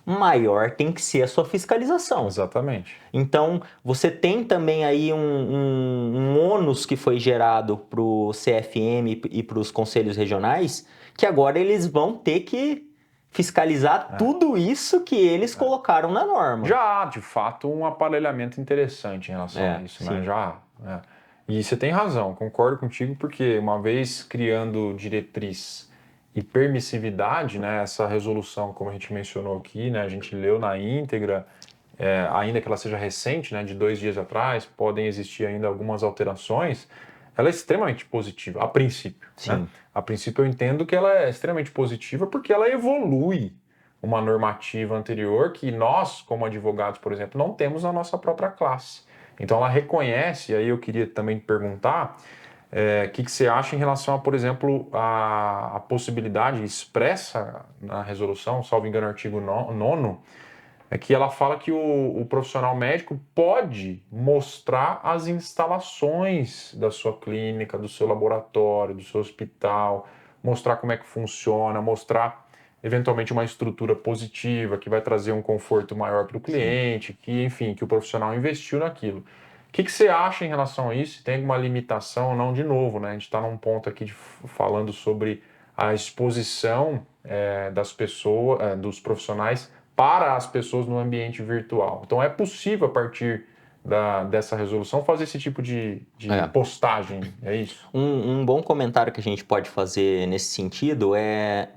maior tem que ser a sua fiscalização. Exatamente. Então, você tem também aí um ônus que foi gerado para o CFM e para os conselhos regionais, que agora eles vão ter que fiscalizar tudo isso que eles colocaram na norma. Já há, de fato, um aparelhamento interessante em relação a isso, né? Já há. E você tem razão, concordo contigo, porque uma vez criando diretriz e permissividade, né, essa resolução, como a gente mencionou aqui, né, a gente leu na íntegra, ainda que ela seja recente, né, de 2 dias atrás, podem existir ainda algumas alterações, ela é extremamente positiva, a princípio. Sim. Né? A princípio eu entendo que ela é extremamente positiva porque ela evolui uma normativa anterior que nós, como advogados, por exemplo, não temos na nossa própria classe. Então ela reconhece, e aí eu queria também perguntar, o que você acha em relação a, por exemplo, a possibilidade expressa na resolução, salvo engano, artigo 9º, é que ela fala que o profissional médico pode mostrar as instalações da sua clínica, do seu laboratório, do seu hospital, mostrar como é que funciona, mostrar eventualmente uma estrutura positiva que vai trazer um conforto maior para o cliente, que, enfim, que o profissional investiu naquilo. O que você acha em relação a isso? Tem alguma limitação ou não? De novo, né? A gente está num ponto aqui falando sobre a exposição das pessoas, dos profissionais para as pessoas no ambiente virtual. Então é possível, a partir dessa resolução, fazer esse tipo de postagem, é isso? Um bom comentário que a gente pode fazer nesse sentido é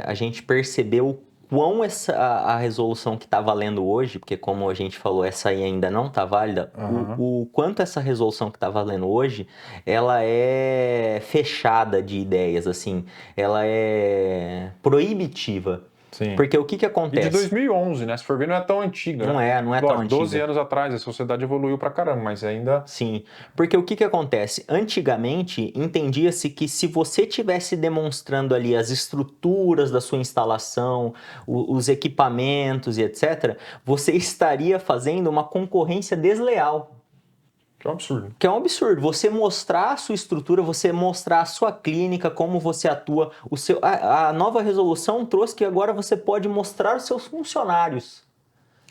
a gente perceber o quão a resolução que está valendo hoje, porque como a gente falou, essa aí ainda não está válida, o quanto essa resolução que está valendo hoje, ela é fechada de ideias, assim, ela é proibitiva. Sim. Porque o que acontece? E de 2011, né? Se for ver, não é tão antiga. Não é tão antiga. 12 anos atrás, a sociedade evoluiu pra caramba, mas ainda... Sim, porque o que acontece? Antigamente, entendia-se que se você tivesse demonstrando ali as estruturas da sua instalação, os equipamentos e etc., você estaria fazendo uma concorrência desleal. Que é um absurdo. Que é um absurdo. Você mostrar a sua estrutura, você mostrar a sua clínica, como você atua. A nova resolução trouxe que agora você pode mostrar os seus funcionários.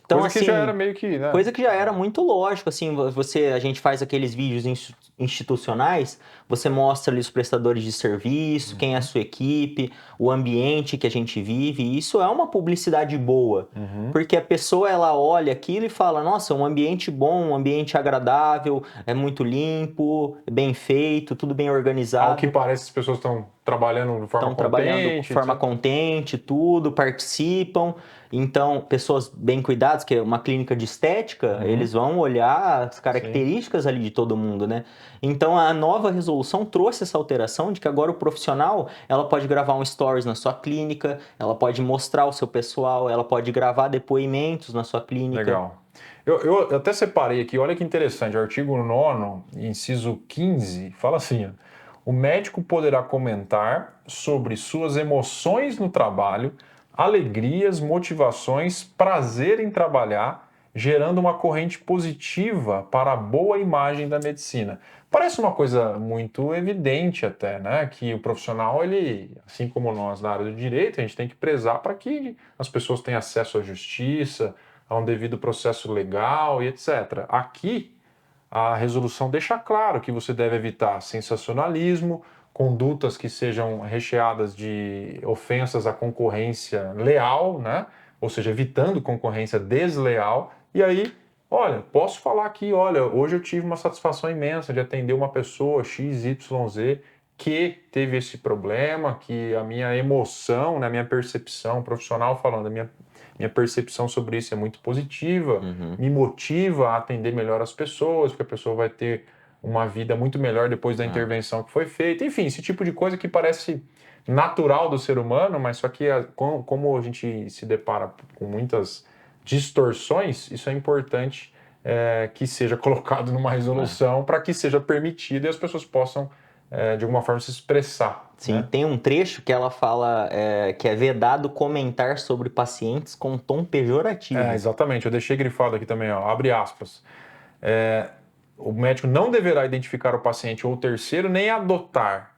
Então, coisa que assim, já era meio que, né? coisa que já era muito lógico, assim, a gente faz aqueles vídeos institucionais, você mostra ali os prestadores de serviço, quem é a sua equipe, o ambiente que a gente vive, e isso é uma publicidade boa, porque a pessoa, ela olha aquilo e fala, nossa, um ambiente bom, um ambiente agradável, é muito limpo, bem feito, tudo bem Ao organizado. que parece, as pessoas estão trabalhando de forma Estão trabalhando de contente, forma etc. contente, tudo, participam. Então, pessoas bem cuidadas, que é uma clínica de estética, eles vão olhar as características ali de todo mundo, né? Então, a nova resolução trouxe essa alteração de que agora o profissional, ela pode gravar um stories na sua clínica, ela pode mostrar o seu pessoal, ela pode gravar depoimentos na sua clínica. Legal. Eu até separei aqui, olha que interessante, o artigo 9º, inciso 15, fala assim, ó, o médico poderá comentar sobre suas emoções no trabalho, alegrias, motivações, prazer em trabalhar, gerando uma corrente positiva para a boa imagem da medicina. Parece uma coisa muito evidente até, né? Que o profissional, ele, assim como nós na área do direito, a gente tem que prezar para que as pessoas tenham acesso à justiça, a um devido processo legal e etc. Aqui, a resolução deixa claro que você deve evitar sensacionalismo, condutas que sejam recheadas de ofensas à concorrência leal, né? Ou seja, evitando concorrência desleal. E aí, olha, posso falar aqui, olha, hoje eu tive uma satisfação imensa de atender uma pessoa XYZ que teve esse problema, que a minha emoção, né, a minha percepção profissional falando, a minha percepção sobre isso é muito positiva, me motiva a atender melhor as pessoas, porque a pessoa vai ter uma vida muito melhor depois da intervenção que foi feita. Enfim, esse tipo de coisa que parece natural do ser humano, mas só que como a gente se depara com muitas distorções, isso é importante que seja colocado numa resolução para que seja permitido e as pessoas possam, de alguma forma, se expressar. Sim, Né? tem um trecho que ela fala que é vedado comentar sobre pacientes com tom pejorativo. Exatamente, eu deixei grifado aqui também, ó, abre aspas. O médico não deverá identificar o paciente ou o terceiro, nem adotar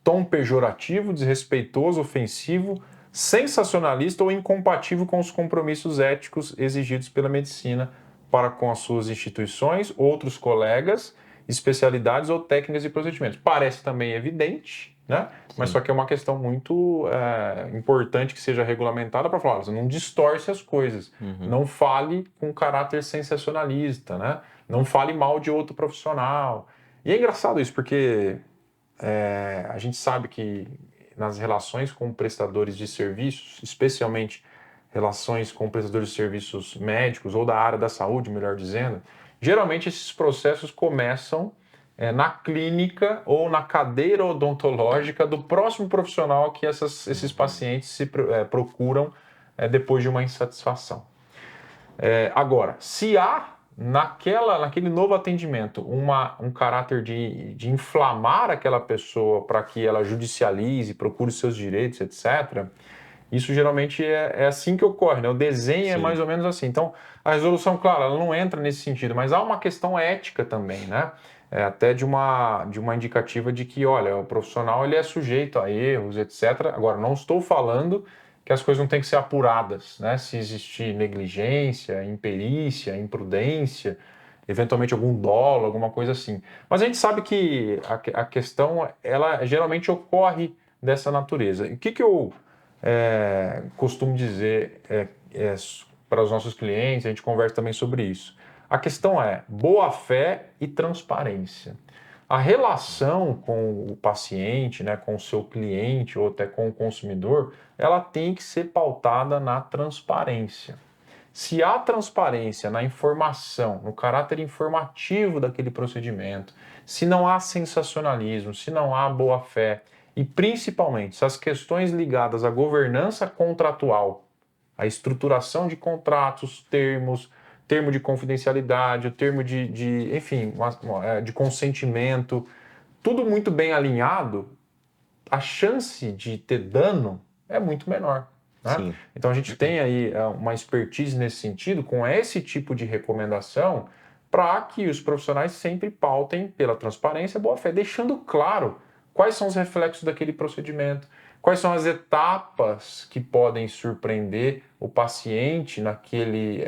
tom pejorativo, desrespeitoso, ofensivo, sensacionalista ou incompatível com os compromissos éticos exigidos pela medicina para com as suas instituições, outros colegas, especialidades ou técnicas e procedimentos. Parece também evidente, né? Mas só que é uma questão muito importante que seja regulamentada para falar, você não distorce as coisas, não fale com caráter sensacionalista, né? Não fale mal de outro profissional. E é engraçado isso, porque a gente sabe que nas relações com prestadores de serviços, especialmente relações com prestadores de serviços médicos ou da área da saúde, melhor dizendo, geralmente esses processos começam na clínica ou na cadeira odontológica do próximo profissional que esses pacientes se procuram depois de uma insatisfação. Agora, se há naquele novo atendimento um caráter de inflamar aquela pessoa para que ela judicialize, procure seus direitos, etc., isso geralmente é assim que ocorre, né? O desenho é mais ou menos assim. Então, a resolução, claro, ela não entra nesse sentido, mas há uma questão ética também, né? Até de uma indicativa de que, olha, o profissional ele é sujeito a erros, etc. Agora, não estou falando que as coisas não têm que ser apuradas, né? Se existir negligência, imperícia, imprudência, eventualmente algum dolo, alguma coisa assim. Mas a gente sabe que a questão, ela geralmente ocorre dessa natureza. E o que eu costumo dizer para os nossos clientes, a gente conversa também sobre isso. A questão é boa-fé e transparência. A relação com o paciente, né, com o seu cliente ou até com o consumidor, ela tem que ser pautada na transparência. Se há transparência na informação, no caráter informativo daquele procedimento, se não há sensacionalismo, se não há boa-fé e principalmente se as questões ligadas à governança contratual, à estruturação de contratos, termo de confidencialidade, o termo enfim, de consentimento, tudo muito bem alinhado, a chance de ter dano é muito menor. Né? Então a gente tem aí uma expertise nesse sentido, com esse tipo de recomendação, para que os profissionais sempre pautem pela transparência e boa-fé, deixando claro quais são os reflexos daquele procedimento, quais são as etapas que podem surpreender o paciente naquele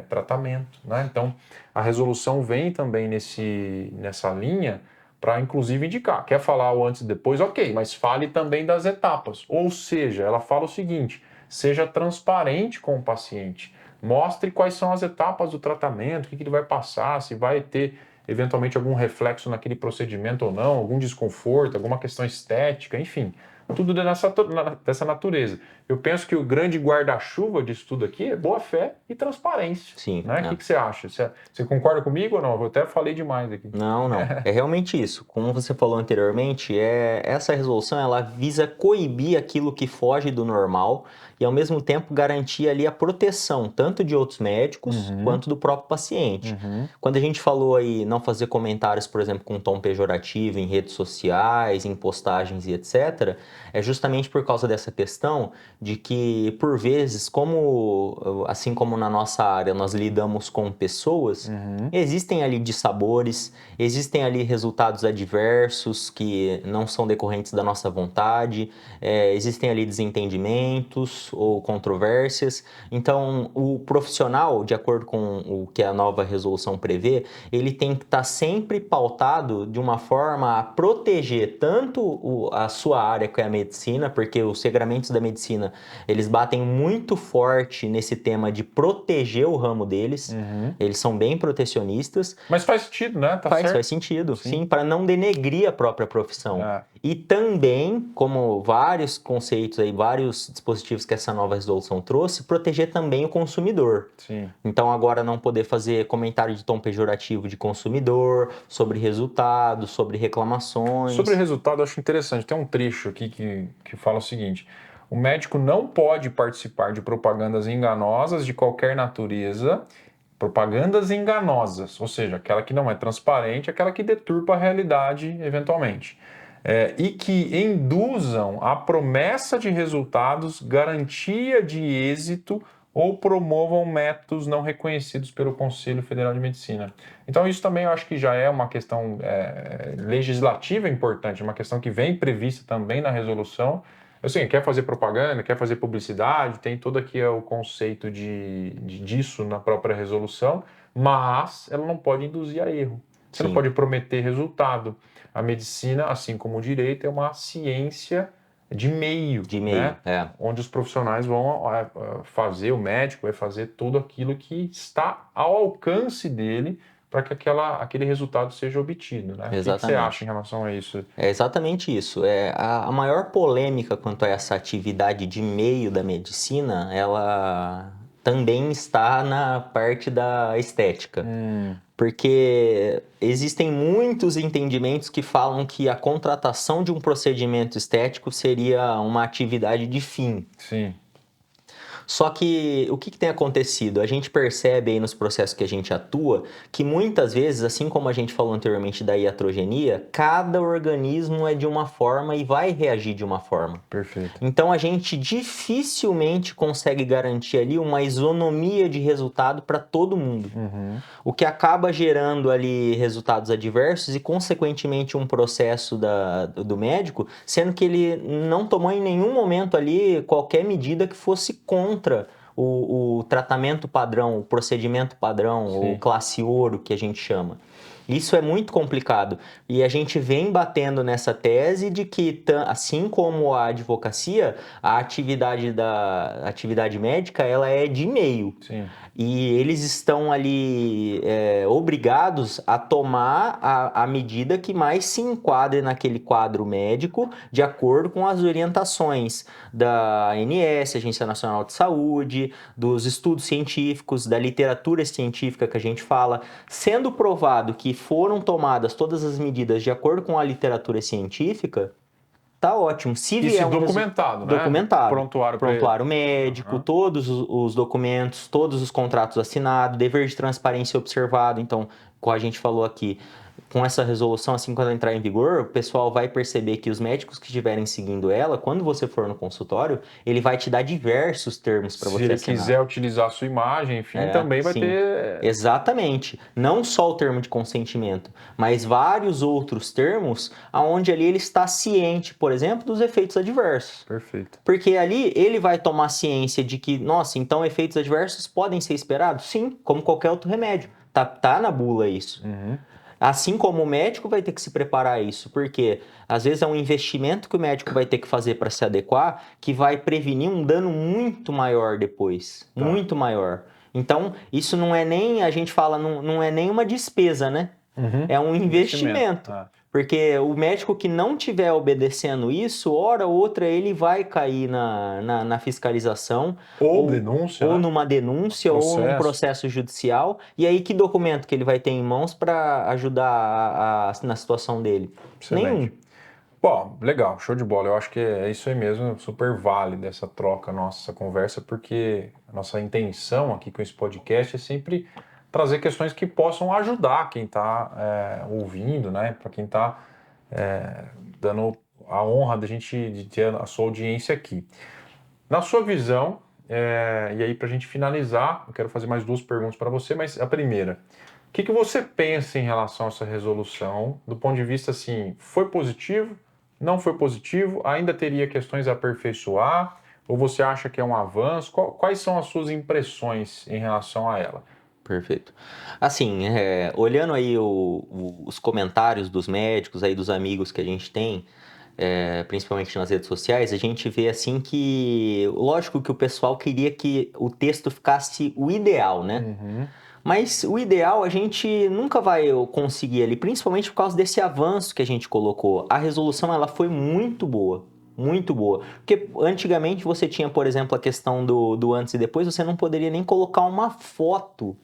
tratamento, né? Então, a resolução vem também nessa linha para, inclusive, indicar. Quer falar o antes e depois? Ok, mas fale também das etapas. Ou seja, ela fala o seguinte, seja transparente com o paciente. Mostre quais são as etapas do tratamento, o que ele vai passar, se vai ter eventualmente algum reflexo naquele procedimento ou não, algum desconforto, alguma questão estética, enfim, tudo dessa natureza. Eu penso que o grande guarda-chuva disso tudo aqui é boa-fé e transparência. Sim. Né? O que você acha? Você concorda comigo ou não? Eu até falei demais aqui. Não. É realmente isso. Como você falou anteriormente, essa resolução ela visa coibir aquilo que foge do normal e, ao mesmo tempo, garantir ali a proteção tanto de outros médicos quanto do próprio paciente. Quando a gente falou aí não fazer comentários, por exemplo, com tom pejorativo em redes sociais, em postagens e etc., é justamente por causa dessa questão de que, por vezes, assim como na nossa área nós lidamos com pessoas, existem ali dissabores, existem ali resultados adversos que não são decorrentes da nossa vontade, existem ali desentendimentos ou controvérsias. Então, o profissional, de acordo com o que a nova resolução prevê, ele tem que estar sempre pautado de uma forma a proteger tanto a sua área, que é a medicina, porque os regramentos da medicina, eles batem muito forte nesse tema de proteger o ramo deles. Eles são bem protecionistas. Mas faz sentido, né? Faz sentido, sim, para não denegrir a própria profissão. E também, como vários conceitos aí, vários dispositivos que essa nova resolução trouxe, proteger também o consumidor. Sim. Então, agora não poder fazer comentário de tom pejorativo de consumidor, sobre resultados, sobre reclamações. Sobre resultado, eu acho interessante. Tem um trecho aqui que fala o seguinte: o médico não pode participar de propagandas enganosas de qualquer natureza, propagandas enganosas, ou seja, aquela que não é transparente, aquela que deturpa a realidade eventualmente, e que induzam a promessa de resultados, garantia de êxito ou promovam métodos não reconhecidos pelo Conselho Federal de Medicina. Então isso também eu acho que já é uma questão legislativa importante, uma questão que vem prevista também na resolução. Assim, quer fazer propaganda, quer fazer publicidade, tem todo aqui o conceito disso na própria resolução, mas ela não pode induzir a erro. Você não pode prometer resultado. A medicina, assim como o direito, é uma ciência de meio, né? Onde os profissionais vão fazer, o médico vai fazer tudo aquilo que está ao alcance dele para que aquele resultado seja obtido, né? Exatamente. O que você acha em relação a isso? É exatamente isso. A maior polêmica quanto a essa atividade de meio da medicina, ela também está na parte da estética. Porque existem muitos entendimentos que falam que a contratação de um procedimento estético seria uma atividade de fim. Sim. Só que o que tem acontecido? A gente percebe aí nos processos que a gente atua que muitas vezes, assim como a gente falou anteriormente da iatrogenia, cada organismo é de uma forma e vai reagir de uma forma. Perfeito. Então a gente dificilmente consegue garantir ali uma isonomia de resultado para todo mundo. O que acaba gerando ali resultados adversos e, consequentemente, um processo do médico, sendo que ele não tomou em nenhum momento ali qualquer medida que fosse contra o tratamento padrão, o procedimento padrão, ou classe ouro, que a gente chama. Isso é muito complicado. E a gente vem batendo nessa tese de que, assim como a advocacia, a atividade médica ela é de meio. Sim. E eles estão ali obrigados a tomar a medida que mais se enquadre naquele quadro médico, de acordo com as orientações da ANS, Agência Nacional de Saúde, dos estudos científicos, da literatura científica que a gente fala, sendo provado que foram tomadas todas as medidas de acordo com a literatura científica, tá ótimo. Se vier documentado, né? Documentado. Prontuário médico, todos os documentos, todos os contratos assinados, dever de transparência observado. Então, como a gente falou aqui, com essa resolução, assim, quando ela entrar em vigor, o pessoal vai perceber que os médicos que estiverem seguindo ela, quando você for no consultório, ele vai te dar diversos termos para Se você ele assinar. quiser utilizar a sua imagem, enfim, também vai Sim. ter... Exatamente. Não só o termo de consentimento, mas vários outros termos aonde ali ele está ciente, por exemplo, dos efeitos adversos. Perfeito. Porque ali ele vai tomar ciência de que, nossa, então efeitos adversos podem ser esperados? Sim, como qualquer outro remédio. Tá na bula isso. Assim como o médico vai ter que se preparar a isso, porque às vezes é um investimento que o médico vai ter que fazer para se adequar, que vai prevenir um dano muito maior depois, muito maior. Então, isso não é nem, a gente fala, não é nem uma despesa, né? É um investimento. Porque o médico que não estiver obedecendo isso, hora ou outra ele vai cair na fiscalização. Ou denúncia, ou né? numa denúncia, ou num processo judicial. E aí, que documento que ele vai ter em mãos para ajudar na situação dele? Excelente. Nenhum. Bom, legal, show de bola. Eu acho que é isso aí mesmo, super válido essa troca, nossa conversa, porque a nossa intenção aqui com esse podcast é sempre trazer questões que possam ajudar quem está ouvindo, né? Para quem está dando a honra da gente de ter a sua audiência aqui. Na sua visão, e aí para a gente finalizar, eu quero fazer mais 2 perguntas para você, mas a primeira, o que você pensa em relação a essa resolução, do ponto de vista assim, foi positivo, não foi positivo, ainda teria questões a aperfeiçoar, ou você acha que é um avanço? Quais são as suas impressões em relação a ela? Perfeito. Assim, olhando aí os comentários dos médicos, aí dos amigos que a gente tem, principalmente nas redes sociais, a gente vê assim que, lógico que o pessoal queria que o texto ficasse o ideal, né? Mas o ideal a gente nunca vai conseguir ali, principalmente por causa desse avanço que a gente colocou. A resolução ela foi muito boa. Muito boa. Porque antigamente você tinha, por exemplo, a questão do antes e depois, você não poderia nem colocar uma foto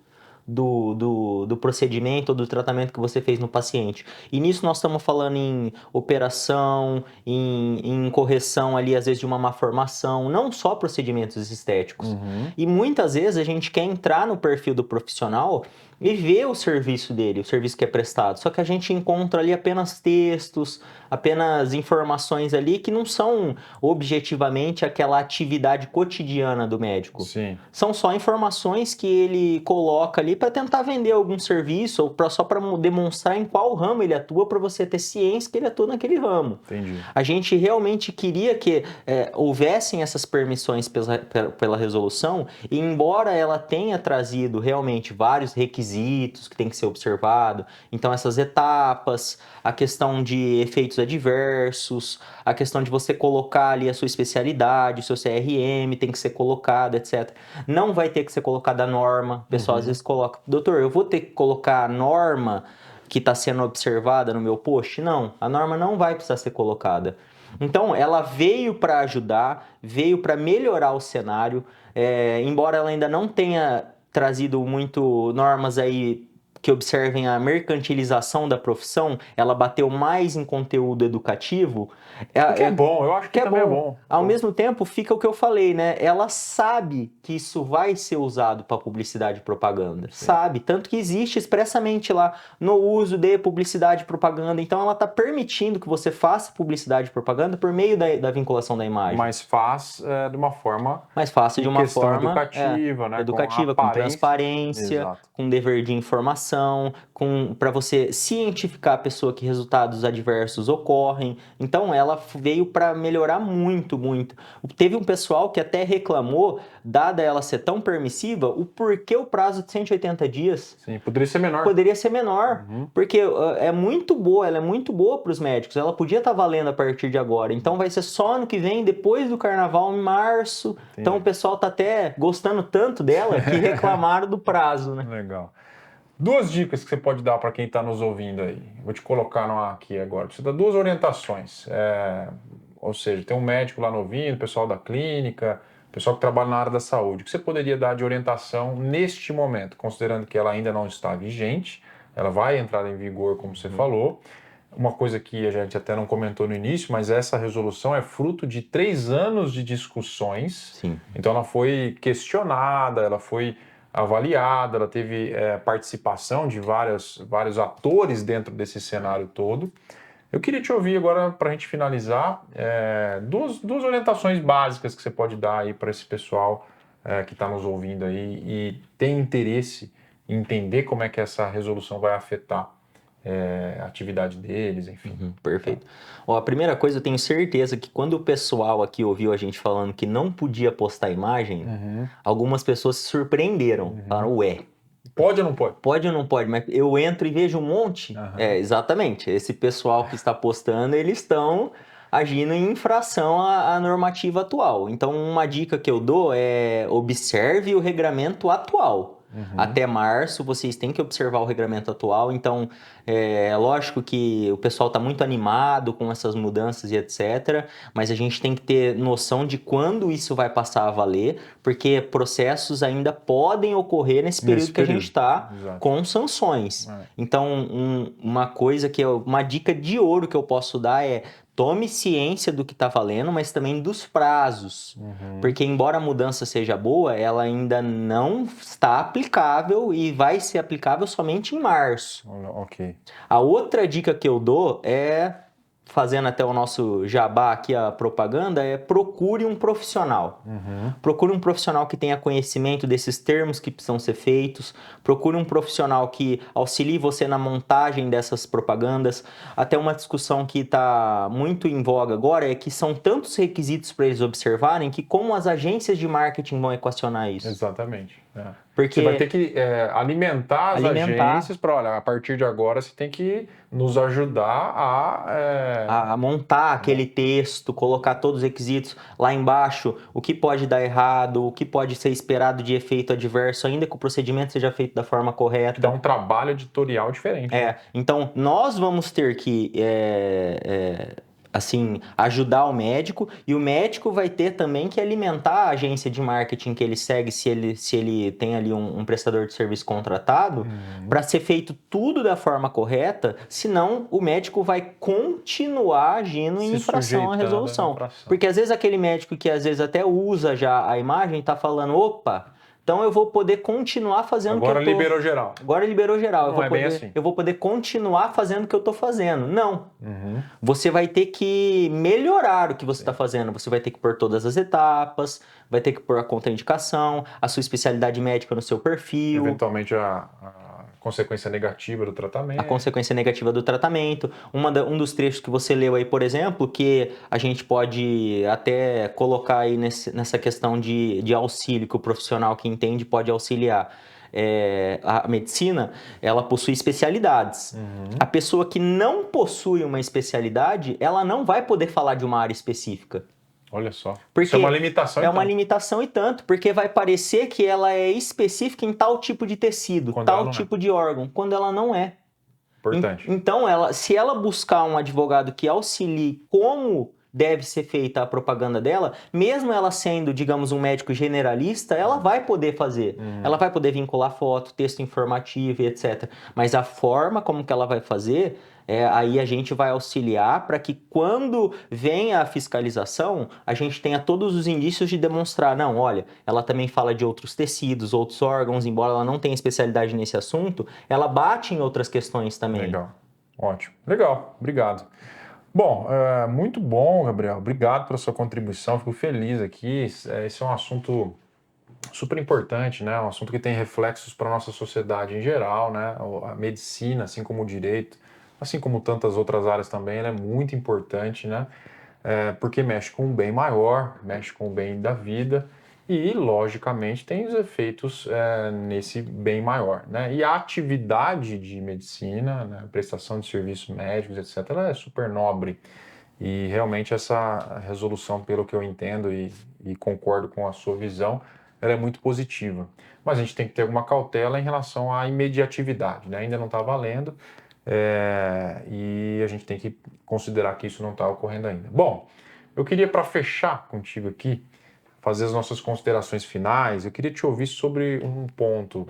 do procedimento ou do tratamento que você fez no paciente. E nisso nós estamos falando em operação, em correção ali, às vezes, de uma malformação, não só procedimentos estéticos. E muitas vezes a gente quer entrar no perfil do profissional e ver o serviço dele, o serviço que é prestado. Só que a gente encontra ali apenas textos, apenas informações ali que não são objetivamente aquela atividade cotidiana do médico. Sim. São só informações que ele coloca ali para tentar vender algum serviço ou só para demonstrar em qual ramo ele atua, para você ter ciência que ele atua naquele ramo. Entendi. A gente realmente queria que houvessem essas permissões pela resolução, e embora ela tenha trazido realmente vários requisitos que tem que ser observado, então essas etapas, a questão de efeitos adversos, a questão de você colocar ali a sua especialidade, o seu CRM tem que ser colocado, etc. Não vai ter que ser colocada a norma. O pessoal às vezes coloca, doutor, eu vou ter que colocar a norma que está sendo observada no meu post? Não, a norma não vai precisar ser colocada. Então, ela veio para ajudar, veio para melhorar o cenário, embora ela ainda não tenha trazido muito normas aí que observem a mercantilização da profissão, ela bateu mais em conteúdo educativo. Que é bom, eu acho que também é bom. Ao mesmo tempo, fica o que eu falei, né? Ela sabe que isso vai ser usado para publicidade e propaganda. Sim. Sabe? Tanto que existe expressamente lá no uso de publicidade e propaganda. Então, ela está permitindo que você faça publicidade e propaganda por meio da vinculação da imagem. Mas faz de uma forma... Mais fácil, de uma forma... educativa, né? Educativa, com transparência, Exato. com dever de informação, para você cientificar a pessoa que resultados adversos ocorrem. Então, ela veio para melhorar muito, muito. Teve um pessoal que até reclamou, dada ela ser tão permissiva, o porquê o prazo de 180 dias. Sim, poderia ser menor. Poderia ser menor, porque é muito boa, ela é muito boa para os médicos, ela podia estar valendo a partir de agora. Então, vai ser só ano que vem, depois do carnaval, em março. Entendi. Então, o pessoal tá até gostando tanto dela que reclamaram do prazo, né? Legal. 2 dicas que você pode dar para quem está nos ouvindo aí. Vou te colocar no ar aqui agora. Você dá 2 orientações. Ou seja, tem um médico lá no ouvindo, pessoal da clínica, pessoal que trabalha na área da saúde. O que você poderia dar de orientação neste momento, considerando que ela ainda não está vigente, ela vai entrar em vigor, como você falou. Uma coisa que a gente até não comentou no início, mas essa resolução é fruto de 3 anos de discussões. Sim. Então ela foi questionada, ela foi avaliada, ela teve participação de vários atores dentro desse cenário todo. Eu queria te ouvir agora, para a gente finalizar, duas orientações básicas que você pode dar aí para esse pessoal que está nos ouvindo aí e tem interesse em entender como é que essa resolução vai afetar a atividade deles, enfim. Perfeito. Ó, a primeira coisa, eu tenho certeza que quando o pessoal aqui ouviu a gente falando que não podia postar imagem, algumas pessoas se surpreenderam. Falaram, ué, Pode ou não pode? pode ou não pode? Mas eu entro e vejo um monte. Exatamente. Esse pessoal que está postando, eles estão agindo em infração à normativa atual. Então, uma dica que eu dou é observe o regramento atual. Até março, vocês têm que observar o regramento atual. Então, é lógico que o pessoal está muito animado com essas mudanças e etc. Mas a gente tem que ter noção de quando isso vai passar a valer, porque processos ainda podem ocorrer nesse período que a gente está com sanções. Então, uma dica de ouro que eu posso dar é tome ciência do que está valendo, mas também dos prazos. Porque embora a mudança seja boa, ela ainda não está aplicável e vai ser aplicável somente em março. Ok. A outra dica que eu dou é, fazendo até o nosso jabá aqui, a propaganda, é procure um profissional. Procure um profissional que tenha conhecimento desses termos que precisam ser feitos. Procure um profissional que auxilie você na montagem dessas propagandas. Até uma discussão que está muito em voga agora é que são tantos requisitos para eles observarem que como as agências de marketing vão equacionar isso. Exatamente. Porque você vai ter que alimentar as agências para, olha, a partir de agora você tem que nos ajudar a montar aquele texto, colocar todos os requisitos lá embaixo, o que pode dar errado, o que pode ser esperado de efeito adverso, ainda que o procedimento seja feito da forma correta. Dá um trabalho editorial diferente. Então nós vamos ter que assim, ajudar o médico, e o médico vai ter também que alimentar a agência de marketing que ele segue, se ele tem ali um prestador de serviço contratado, para ser feito tudo da forma correta, senão o médico vai continuar agindo em infração à resolução. Porque às vezes aquele médico que às vezes até usa já a imagem está falando, opa, então eu vou poder continuar fazendo o que eu tô... Agora liberou geral. Agora liberou geral. Não é bem assim. Eu vou poder continuar fazendo o que eu tô fazendo. Não. Você vai ter que melhorar o que você está fazendo. Você vai ter que pôr todas as etapas, vai ter que pôr a contraindicação, a sua especialidade médica no seu perfil. Eventualmente a consequência negativa do tratamento. A consequência negativa do tratamento. Um dos trechos que você leu aí, por exemplo, que a gente pode até colocar aí nessa questão de auxílio, que o profissional que entende pode auxiliar. A medicina, ela possui especialidades. A pessoa que não possui uma especialidade, ela não vai poder falar de uma área específica. Olha só. Porque isso é uma limitação. É uma limitação e tanto, porque vai parecer que ela é específica em tal tipo de tecido, tal tipo de órgão, quando ela não é. Importante. Então, se ela buscar um advogado que auxilie como deve ser feita a propaganda dela, mesmo ela sendo, digamos, um médico generalista, ela vai poder fazer. Ela vai poder vincular foto, texto informativo e etc. Mas a forma como que ela vai fazer, aí a gente vai auxiliar para que quando venha a fiscalização, a gente tenha todos os indícios de demonstrar, não, olha, ela também fala de outros tecidos, outros órgãos, embora ela não tenha especialidade nesse assunto, ela bate em outras questões também. Legal, ótimo. Legal, obrigado. Bom, muito bom, Gabriel. Obrigado pela sua contribuição. Fico feliz aqui. Esse é um assunto super importante, né? Um assunto que tem reflexos para a nossa sociedade em geral, né? A medicina, assim como o direito, assim como tantas outras áreas também, ela é muito importante, né? Porque mexe com um bem maior, mexe com o bem da vida e, logicamente, tem os efeitos nesse bem maior, né? E a atividade de medicina, né, prestação de serviços médicos, etc., ela é super nobre. E realmente essa resolução, pelo que eu entendo e concordo com a sua visão, ela é muito positiva. Mas a gente tem que ter alguma cautela em relação à imediatividade, né? Ainda não está valendo e a gente tem que considerar que isso não está ocorrendo ainda. Bom, eu queria, para fechar contigo aqui, fazer as nossas considerações finais, eu queria te ouvir sobre um ponto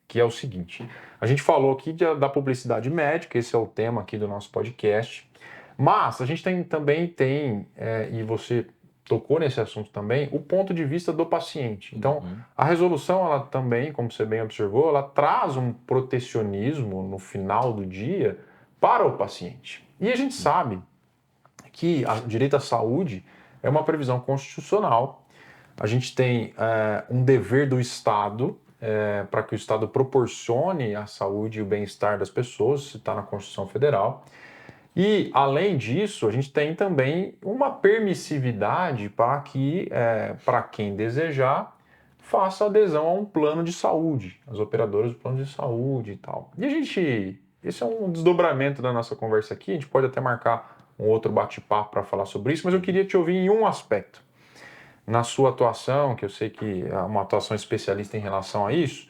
que é o seguinte. A gente falou aqui da publicidade médica, esse é o tema aqui do nosso podcast, mas a gente também tem, e você tocou nesse assunto também, o ponto de vista do paciente. Então, a resolução, ela também, como você bem observou, ela traz um protecionismo no final do dia para o paciente. E a gente sabe que o direito à saúde é uma previsão constitucional. A gente tem um dever do Estado para que o Estado proporcione a saúde e o bem-estar das pessoas, isso está na Constituição Federal. E, além disso, a gente tem também uma permissividade para que, para quem desejar, faça adesão a um plano de saúde, as operadoras do plano de saúde e tal. E a gente, esse é um desdobramento da nossa conversa aqui, a gente pode até marcar um outro bate-papo para falar sobre isso, mas eu queria te ouvir em um aspecto. Na sua atuação, que eu sei que é uma atuação especialista em relação a isso,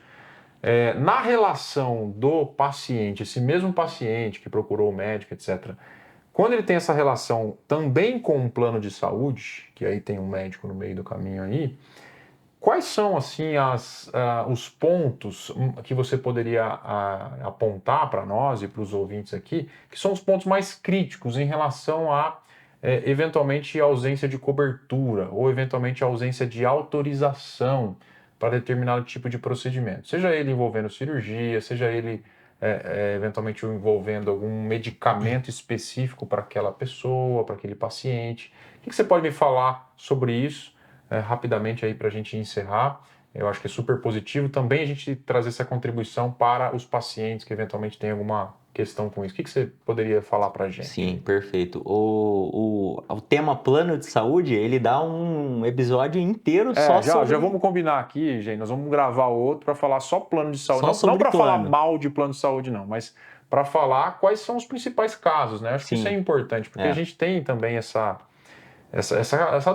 na relação do paciente, esse mesmo paciente que procurou o médico, etc., quando ele tem essa relação também com um plano de saúde, que aí tem um médico no meio do caminho aí, quais são, assim, os pontos que você poderia apontar para nós e para os ouvintes aqui, que são os pontos mais críticos em relação a, eventualmente, ausência de cobertura ou, eventualmente, ausência de autorização para determinado tipo de procedimento? Seja ele envolvendo cirurgia, seja ele, eventualmente, envolvendo algum medicamento específico para aquela pessoa, para aquele paciente. O que você pode me falar sobre isso? Rapidamente aí para a gente encerrar, eu acho que é super positivo também a gente trazer essa contribuição para os pacientes que eventualmente têm alguma questão com isso. O que você poderia falar para a gente? Sim, perfeito. O tema plano de saúde, ele dá um episódio inteiro só já sobre... vamos combinar aqui, gente, nós vamos gravar outro para falar só plano de saúde, Só não para sobre falar plano. mal de plano de saúde não, mas para falar quais são os principais casos, né? Acho que isso é importante, porque a gente tem também essa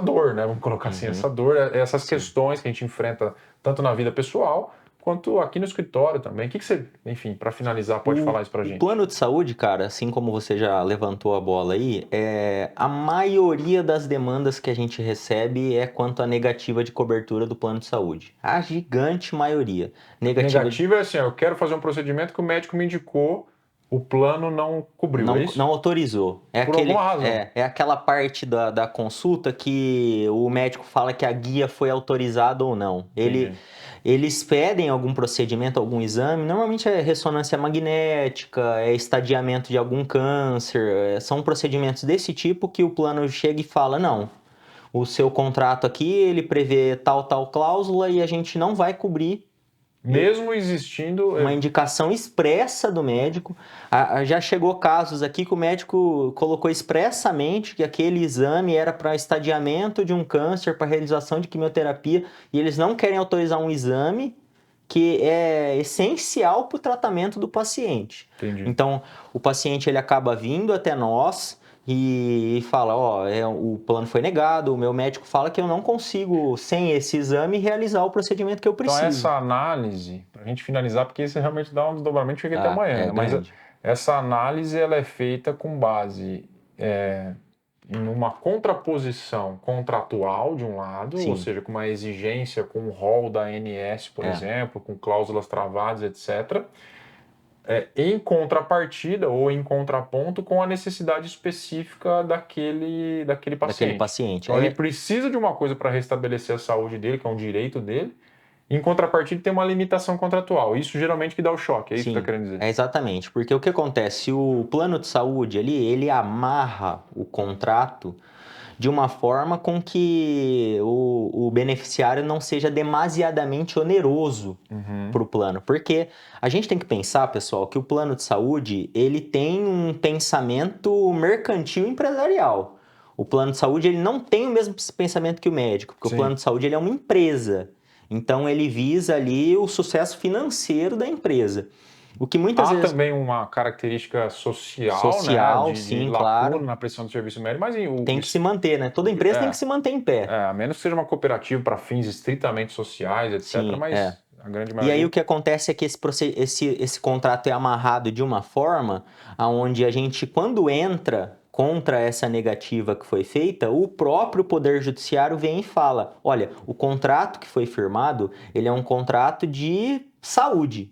dor, né? Vamos colocar assim, essa dor, essas questões que a gente enfrenta tanto na vida pessoal quanto aqui no escritório também. O que você, enfim, para finalizar, pode falar isso pra gente? O plano de saúde, cara, assim como você já levantou a bola aí, a maioria das demandas que a gente recebe é quanto à negativa de cobertura do plano de saúde. A gigante maioria. Negativa é assim, eu quero fazer um procedimento que o médico me indicou, o plano não cobriu, é isso? Não autorizou. Por alguma razão. É aquela parte da consulta que o médico fala que a guia foi autorizada ou não. Eles pedem algum procedimento, algum exame, normalmente é ressonância magnética, é estadiamento de algum câncer, são procedimentos desse tipo que o plano chega e fala, não, o seu contrato aqui, ele prevê tal cláusula e a gente não vai cobrir. Mesmo existindo... Uma indicação expressa do médico. Já chegou casos aqui que o médico colocou expressamente que aquele exame era para estadiamento de um câncer, para realização de quimioterapia, e eles não querem autorizar um exame que é essencial para o tratamento do paciente. Entendi. Então, o paciente ele acaba vindo até nós e fala, o plano foi negado, o meu médico fala que eu não consigo, sem esse exame, realizar o procedimento que eu preciso. Então, essa análise, para a gente finalizar, porque isso realmente dá um desdobramento, fica até amanhã, né? Mas essa análise ela é feita com base em uma contraposição contratual de um lado, ou seja, com uma exigência com o rol da ANS, por exemplo, com cláusulas travadas, etc., em contrapartida ou em contraponto com a necessidade específica daquele paciente. Então, ele precisa de uma coisa para restabelecer a saúde dele, que é um direito dele. Em contrapartida, tem uma limitação contratual. Isso geralmente que dá o choque, é isso que você está querendo dizer? Exatamente, porque o que acontece? O plano de saúde ali, ele amarra o contrato de uma forma com que o beneficiário não seja demasiadamente oneroso para o plano. Porque a gente tem que pensar, pessoal, que o plano de saúde ele tem um pensamento mercantil empresarial. O plano de saúde ele não tem o mesmo pensamento que o médico, porque o plano de saúde ele é uma empresa. Então ele visa ali o sucesso financeiro da empresa. O que muitas vezes... também uma característica social, né? Sim, de claro. na prestação do serviço médico, mas tem que se manter, né? Toda empresa tem que se manter em pé. A menos que seja uma cooperativa para fins estritamente sociais, etc. Mas a grande maioria... E aí o que acontece é que esse contrato é amarrado de uma forma onde a gente, quando entra contra essa negativa que foi feita, o próprio Poder Judiciário vem e fala, olha, o contrato que foi firmado, ele é um contrato de saúde.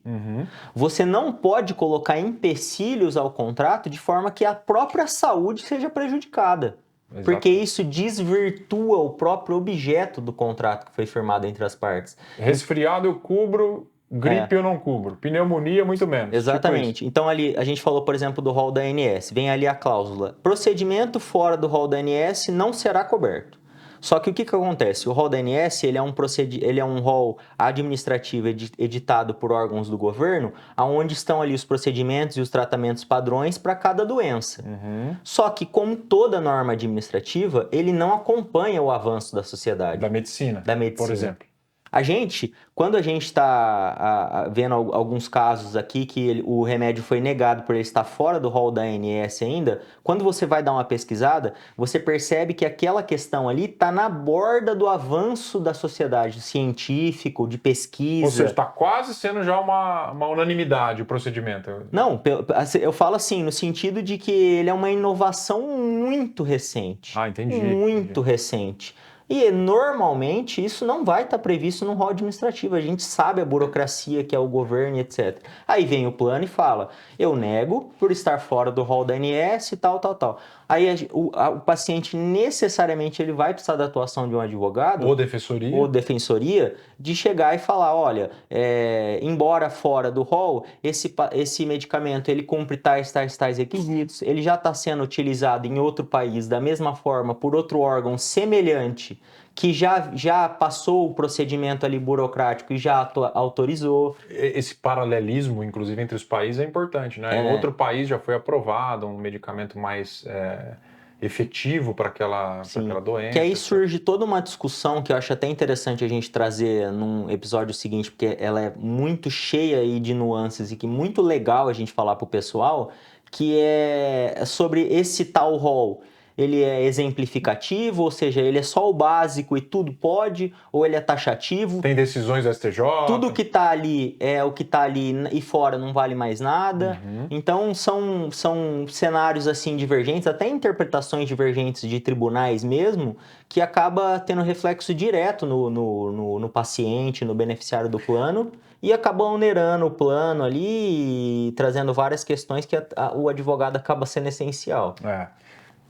Você não pode colocar empecilhos ao contrato de forma que a própria saúde seja prejudicada. Porque isso desvirtua o próprio objeto do contrato que foi firmado entre as partes. Resfriado eu cubro, gripe eu não cubro, pneumonia muito menos. Exatamente. Tipo então ali a gente falou, por exemplo, do rol da ANS, vem ali a cláusula: procedimento fora do rol da ANS não será coberto. Só que o que acontece? O rol da ANS ele é um rol administrativo editado por órgãos do governo, onde estão ali os procedimentos e os tratamentos padrões para cada doença. Só que, como toda norma administrativa, ele não acompanha o avanço da sociedade. Da medicina, por exemplo. Quando a gente está vendo alguns casos aqui que o remédio foi negado por ele estar fora do rol da ANS ainda, quando você vai dar uma pesquisada, você percebe que aquela questão ali está na borda do avanço da sociedade, científico, de pesquisa. Ou seja, está quase sendo já uma unanimidade o procedimento. Não, eu falo assim, no sentido de que ele é uma inovação muito recente. Entendi. Muito recente. E normalmente isso não vai estar previsto no rol administrativo. A gente sabe a burocracia que é o governo e etc. Aí vem o plano e fala: eu nego por estar fora do rol da ANS e tal. Aí o paciente necessariamente ele vai precisar da atuação de um advogado ou defensoria de chegar e falar: olha, embora fora do rol, esse medicamento ele cumpre tais requisitos, ele já está sendo utilizado em outro país da mesma forma por outro órgão semelhante que já passou o procedimento ali burocrático e já autorizou. Esse paralelismo, inclusive, entre os países é importante, né? Em outro país já foi aprovado um medicamento mais efetivo para aquela doença. Que aí surge toda uma discussão que eu acho até interessante a gente trazer num episódio seguinte, porque ela é muito cheia aí de nuances e que muito legal a gente falar para o pessoal, que é sobre esse tal rol. Ele é exemplificativo, ou seja, ele é só o básico e tudo pode, ou ele é taxativo? Tem decisões do STJ. Tudo que está ali é o que está ali e fora não vale mais nada. Então são cenários assim divergentes, até interpretações divergentes de tribunais mesmo, que acaba tendo reflexo direto no paciente, no beneficiário do plano, e acaba onerando o plano ali e trazendo várias questões que o advogado acaba sendo essencial.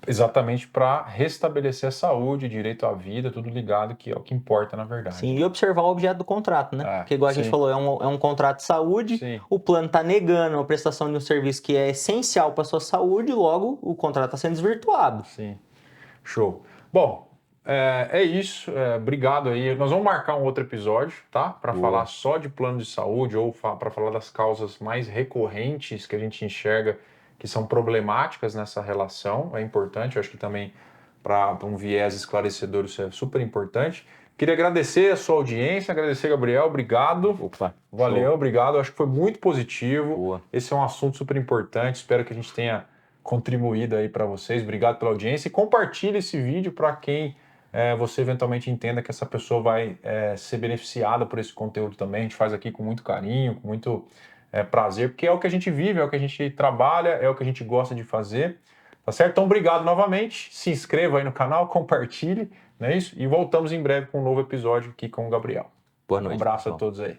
Exatamente para restabelecer a saúde, direito à vida, tudo ligado, que é o que importa na verdade. Sim, e observar o objeto do contrato, né? Porque igual a gente falou, é um contrato de saúde, o plano está negando a prestação de um serviço que é essencial para a sua saúde, logo o contrato está sendo desvirtuado. Sim, show. Bom, é isso, obrigado aí. Nós vamos marcar um outro episódio, tá? Para falar só de plano de saúde ou para falar das causas mais recorrentes que a gente enxerga que são problemáticas nessa relação, é importante, eu acho que também para um viés esclarecedor isso é super importante. Queria agradecer a sua audiência, agradecer, Gabriel, obrigado. Valeu, show. Obrigado, acho que foi muito positivo. Boa. Esse é um assunto super importante, espero que a gente tenha contribuído aí para vocês, obrigado pela audiência e compartilhe esse vídeo para quem você eventualmente entenda que essa pessoa vai ser beneficiada por esse conteúdo também, a gente faz aqui com muito carinho, com muito prazer, porque é o que a gente vive, é o que a gente trabalha, é o que a gente gosta de fazer, tá certo? Então, obrigado novamente, se inscreva aí no canal, compartilhe, não é isso? E voltamos em breve com um novo episódio aqui com o Gabriel. Boa noite. Um abraço a todos aí.